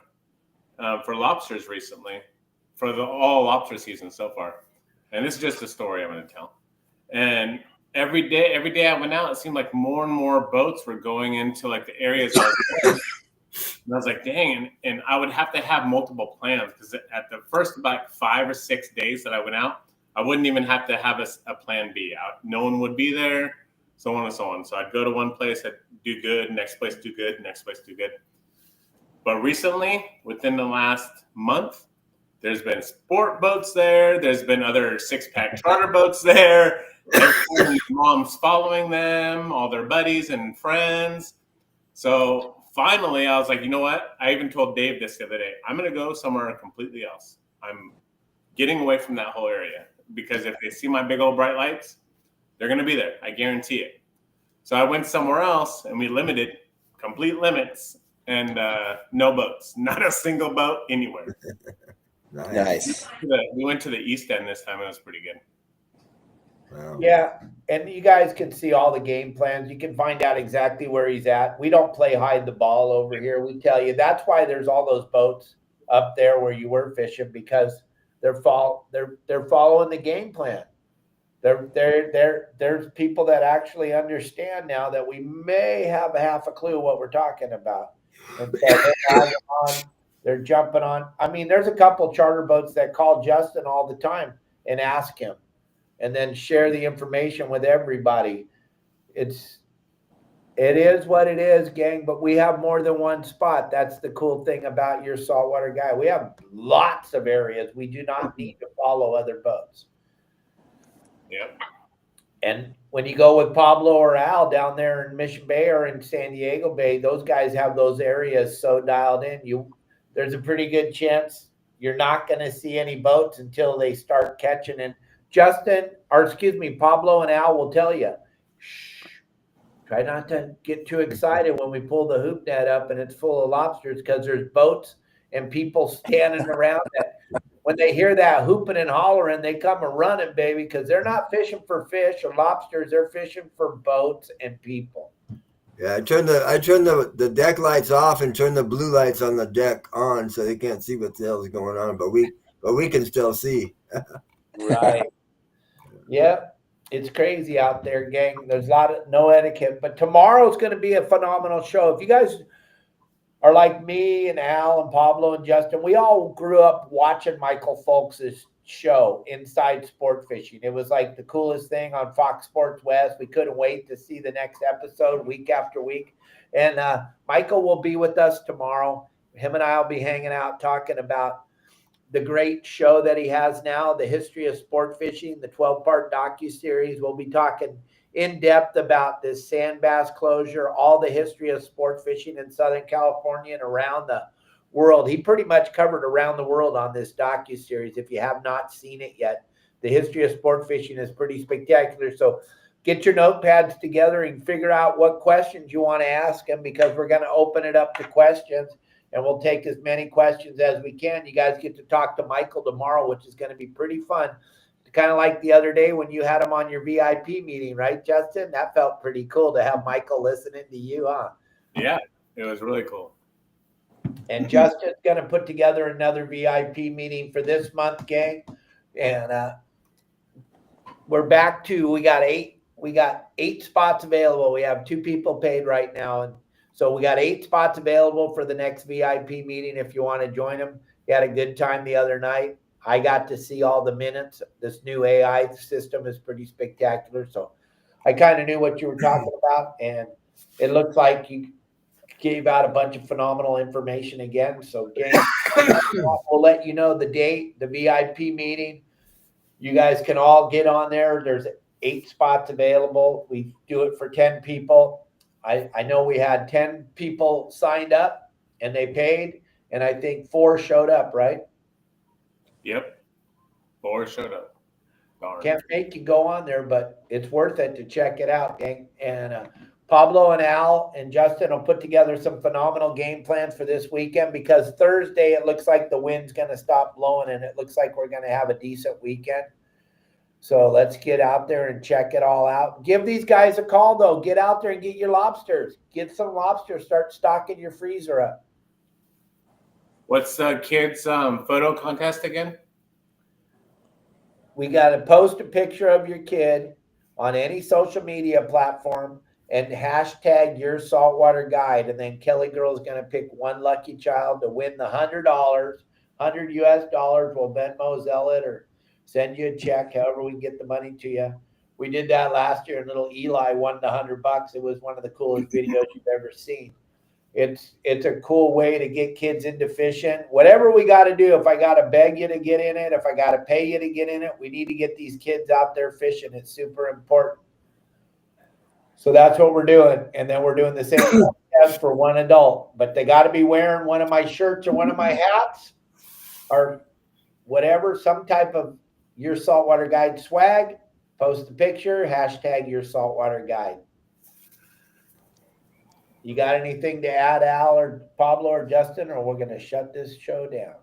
S5: for lobsters recently, for the all lobster season so far. And this is just a story I'm going to tell. And every day I went out, it seemed like more and more boats were going into like the areas. And I was like, dang. And I would have to have multiple plans because at the first about 5 or 6 days that I went out, I wouldn't even have to have a plan B. No one would be there, so on and so on. So I'd go to one place, I'd do good, next place do good, next place do good. But recently, within the last month, there's been sport boats there. There's been other 6-pack charter boats there. Everyone's mom's following them, all their buddies and friends. So finally, I was like, you know what? I even told Dave this the other day. I'm going to go somewhere completely else. I'm getting away from that whole area because if they see my big old bright lights, they're going to be there. I guarantee it. So I went somewhere else and we limited, complete limits, and no boats. Not a single boat anywhere.
S2: Nice.
S5: We went to the east end this time. It was pretty good.
S6: Wow.
S1: Yeah, and you guys can see all the game plans. You can find out exactly where he's at. We don't play hide the ball over here. We tell you that's why there's all those boats up there where you were fishing because they're following the game plan. There's people that actually understand now that we may have a half a clue what we're talking about. And so they're jumping on. I mean, there's a couple charter boats that call Justin all the time and ask him and then share the information with everybody. It is what it is, gang, but we have more than one spot. That's the cool thing about your saltwater guy. We have lots of areas. We do not need to follow other boats.
S5: Yep.
S1: And when you go with Pablo or Al down there in Mission Bay or in San Diego Bay, those guys have those areas so dialed in. There's a pretty good chance you're not going to see any boats until they start catching. And Pablo and Al will tell you, shh, try not to get too excited when we pull the hoop net up and it's full of lobsters because there's boats and people standing around that. When they hear that hooping and hollering, they come a running, baby, because they're not fishing for fish or lobsters. They're fishing for boats and people.
S6: Yeah, I turned the deck lights off and turned the blue lights on the deck on so they can't see what the hell is going on, but we can still see.
S1: Right. Yep. It's crazy out there, gang. There's a lot of no etiquette, but tomorrow's going to be a phenomenal show. If you guys are like me and Al and Pablo and Justin, we all grew up watching Michael Folks' show, Inside Sport Fishing. It was like the coolest thing on Fox Sports West. We couldn't wait to see the next episode week after week. And Michael will be with us tomorrow. Him and I will be hanging out talking about the great show that he has now, the history of sport fishing, the 12-part docuseries. We'll be talking in depth about this sand bass closure, all the history of sport fishing in Southern California and around the world. He pretty much covered around the world on this docuseries. If you have not seen it yet, the history of sport fishing is pretty spectacular. So get your notepads together and figure out what questions you want to ask him because we're going to open it up to questions and we'll take as many questions as we can. You guys get to talk to Michael tomorrow, which is going to be pretty fun. Kind of like the other day when you had him on your VIP meeting, right, Justin? That felt pretty cool to have Michael listening to you, huh?
S5: Yeah, it was really cool.
S1: And Justin's going to put together another VIP meeting for this month, gang. And we're back to, we got eight spots available. We have 2 people paid right now. And so we got 8 spots available for the next VIP meeting if you want to join them. You had a good time the other night. I got to see all the minutes. This new AI system is pretty spectacular. So I kind of knew what you were talking about. And it looks like you gave out a bunch of phenomenal information again. So gang, we'll let you know the date, the VIP meeting. You guys can all get on there. There's 8 spots available. We do it for 10 people. I know we had 10 people signed up and they paid, and I think 4 showed up, right?
S5: Yep. 4 showed up. Darn.
S1: Can't make you go on there, but it's worth it to check it out, gang. And Pablo and Al and Justin will put together some phenomenal game plans for this weekend, because Thursday it looks like the wind's going to stop blowing and it looks like we're going to have a decent weekend. So let's get out there and check it all out. Give these guys a call, though. Get out there and get your lobsters. Get some lobsters. Start stocking your freezer up.
S5: What's kids' photo contest again?
S1: We got to post a picture of your kid on any social media platform and hashtag your saltwater guide. And then Kelly Girl is going to pick one lucky child to win the $100, $100 US. We'll Venmo, Zelle it, or send you a check, however we get the money to you. We did that last year, and little Eli won the $100. It was one of the coolest videos you've ever seen. It's a cool way to get kids into fishing. Whatever we got to do, if I got to beg you to get in it, if I got to pay you to get in it, we need to get these kids out there fishing. It's super important. So that's what we're doing. And then we're doing the same test for one adult. But they got to be wearing one of my shirts or one of my hats or whatever, some type of Your Saltwater Guide swag. Post the picture, hashtag Your Saltwater Guide. You got anything to add, Al or Pablo or Justin, or we're going to shut this show down?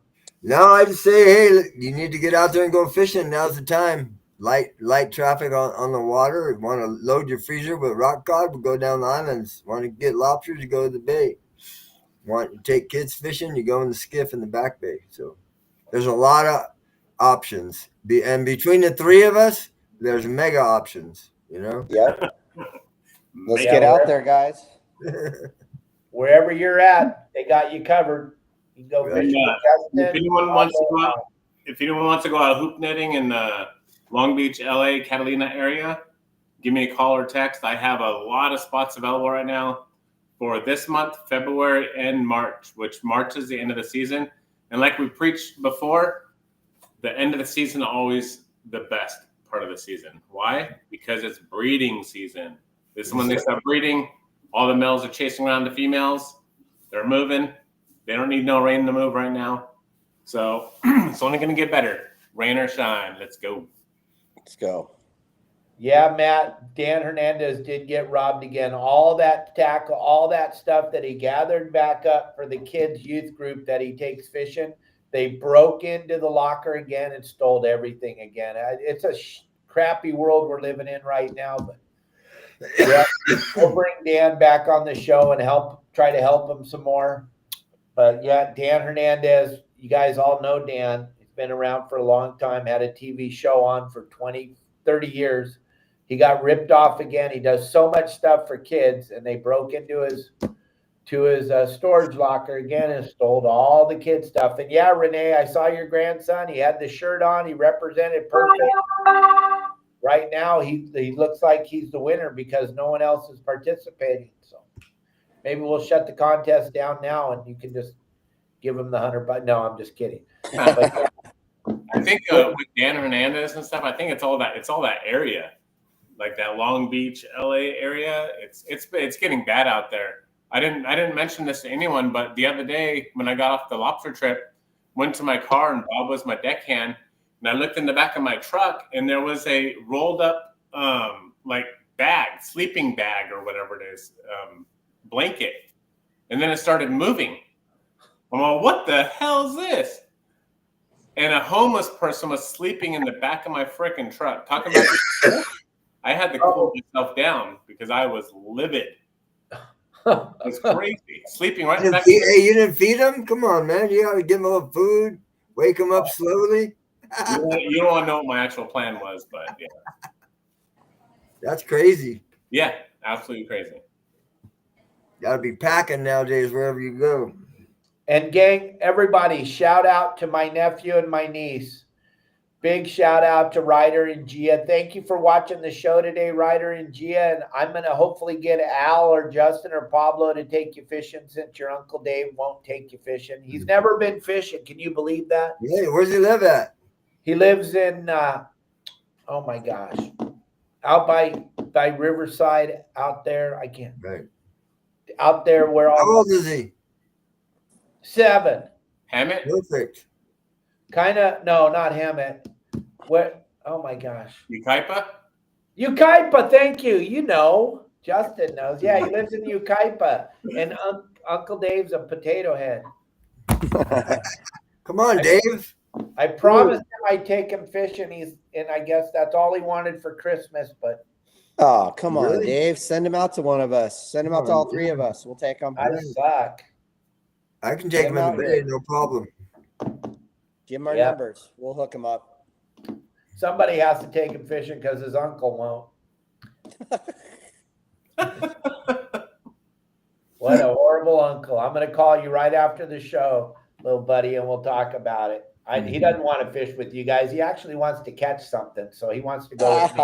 S6: No, I just say, hey, you need to get out there and go fishing. Now's the time. Light traffic on the water. If you want to load your freezer with rock cod, we'll go down the islands. Want to get lobsters, you go to the bay. Want to take kids fishing, you go in the skiff in the back bay. So there's a lot of options. And between the 3 of us, there's mega options, you know?
S2: Yep. Let's get out there, guys.
S1: Wherever you're at, they got you covered. You can go fishing with Justin.
S5: If anyone wants to go out hoop netting in the Long Beach, LA, Catalina area, give me a call or text. I have a lot of spots available right now for this month, February, and March, which March is the end of the season. And like we preached before, the end of the season is always the best part of the season. Why? Because it's breeding season. This is when they start breeding. All the males are chasing around the females. They're moving. They don't need no rain to move right now. So it's only going to get better. Rain or shine. Let's go.
S2: Let's go.
S1: Yeah, Matt, Dan Hernandez did get robbed again. All that tackle, all that stuff that he gathered back up for the kids' youth group that he takes fishing, they broke into the locker again and stole everything again. It's a crappy world we're living in right now, but yeah, we'll bring Dan back on the show and try to help him some more. But yeah, Dan Hernandez, you guys all know Dan. He's been around for a long time, had a TV show on for 20, 30 years. He got ripped off again. He does so much stuff for kids, and they broke into his storage locker again and stole all the kid stuff. And yeah, Renee, I saw your grandson. He had the shirt on. He represented perfect. Right now, he looks like he's the winner because no one else is participating. So maybe we'll shut the contest down now, and you can just give him the $100. No, I'm just kidding. But,
S5: I think with Dan Hernandez and stuff, I think it's all that area, like that Long Beach, LA area. It's getting bad out there. I didn't mention this to anyone, but the other day when I got off the lobster trip, went to my car and Bob was my deckhand. And I looked in the back of my truck, and there was a rolled up, like bag, sleeping bag or whatever it is, blanket. And then it started moving. I'm like, what the hell is this? And a homeless person was sleeping in the back of my freaking truck. Talking about I had to cool myself down because I was livid. It's crazy. Sleeping right
S6: Hey,
S5: back.
S6: you didn't feed them? Come on, man. You got to give them a little food, wake them up slowly.
S5: You don't want to know what my actual plan was, but yeah.
S6: That's crazy.
S5: Yeah, absolutely crazy.
S6: Got to be packing nowadays wherever you go.
S1: And gang, everybody, shout out to my nephew and my niece. Big shout out to Ryder and Gia. Thank you for watching the show today, Ryder and Gia. And I'm going to hopefully get Al or Justin or Pablo to take you fishing since your Uncle Dave won't take you fishing. He's never been fishing. Can you believe that?
S6: Hey, where's he live at?
S1: He lives in, oh my gosh, out by Riverside out there. I can't.
S6: Right.
S1: Out there where all.
S6: How old is he?
S1: 7.
S5: Hammett?
S6: Perfect.
S1: Kind of, no, not Hammett. What? Oh my gosh.
S5: Ukaipa?
S1: Ukaipa, thank you. You know, Justin knows. Yeah, he lives in Ukaipa. And Uncle Dave's a potato head.
S6: Come on, Dave.
S1: I promised him I'd take him fishing. And I guess that's all he wanted for Christmas. But
S2: Oh, come on,
S6: Really?
S2: Dave. Send him out to one of us. Send him out to all 3 of us. We'll take him.
S1: I suck.
S6: I can take him in the bay, no problem.
S2: Give him our
S1: Yeah.
S2: numbers. We'll hook him up.
S1: Somebody has to take him fishing because his uncle won't. What a horrible uncle. I'm going to call you right after the show, little buddy, and we'll talk about it. He doesn't want to fish with you guys. He actually wants to catch something, so he wants to go with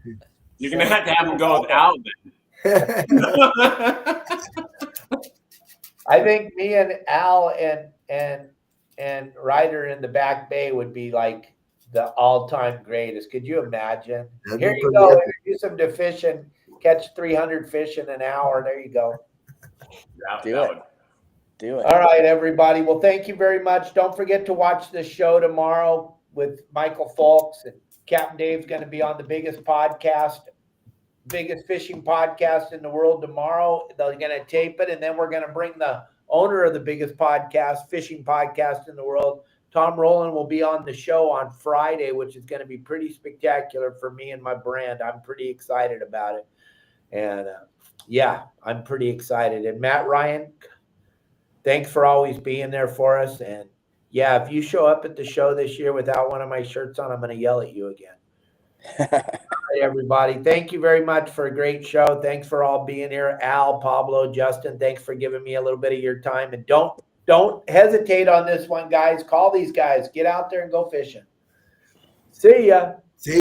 S1: me.
S5: You're going to have him go without then.
S1: I think me and Al and Ryder in the back bay would be like the all-time greatest. Could you imagine?
S6: That'd be
S1: Here you
S6: pretty
S1: go.
S6: epic.
S1: Introduce them to fishing. Catch 300 fish in an hour. There you go.
S2: Do it.
S1: All right, everybody. Well, thank you very much. Don't forget to watch the show tomorrow with Michael Folks. And Captain Dave's going to be on the biggest fishing podcast in the world tomorrow. They're going to tape it, and then we're going to bring the owner of the biggest fishing podcast in the world, Tom Rowland, will be on the show on Friday, which is going to be pretty spectacular for me and my brand. I'm pretty excited about it. And yeah, I'm pretty excited. And Matt Ryan, thanks for always being there for us. And yeah, if you show up at the show this year without one of my shirts on, I'm going to yell at you again. All right, everybody. Thank you very much for a great show. Thanks for all being here. Al, Pablo, Justin, thanks for giving me a little bit of your time. And don't hesitate on this one, guys. Call these guys. Get out there and go fishing. See ya.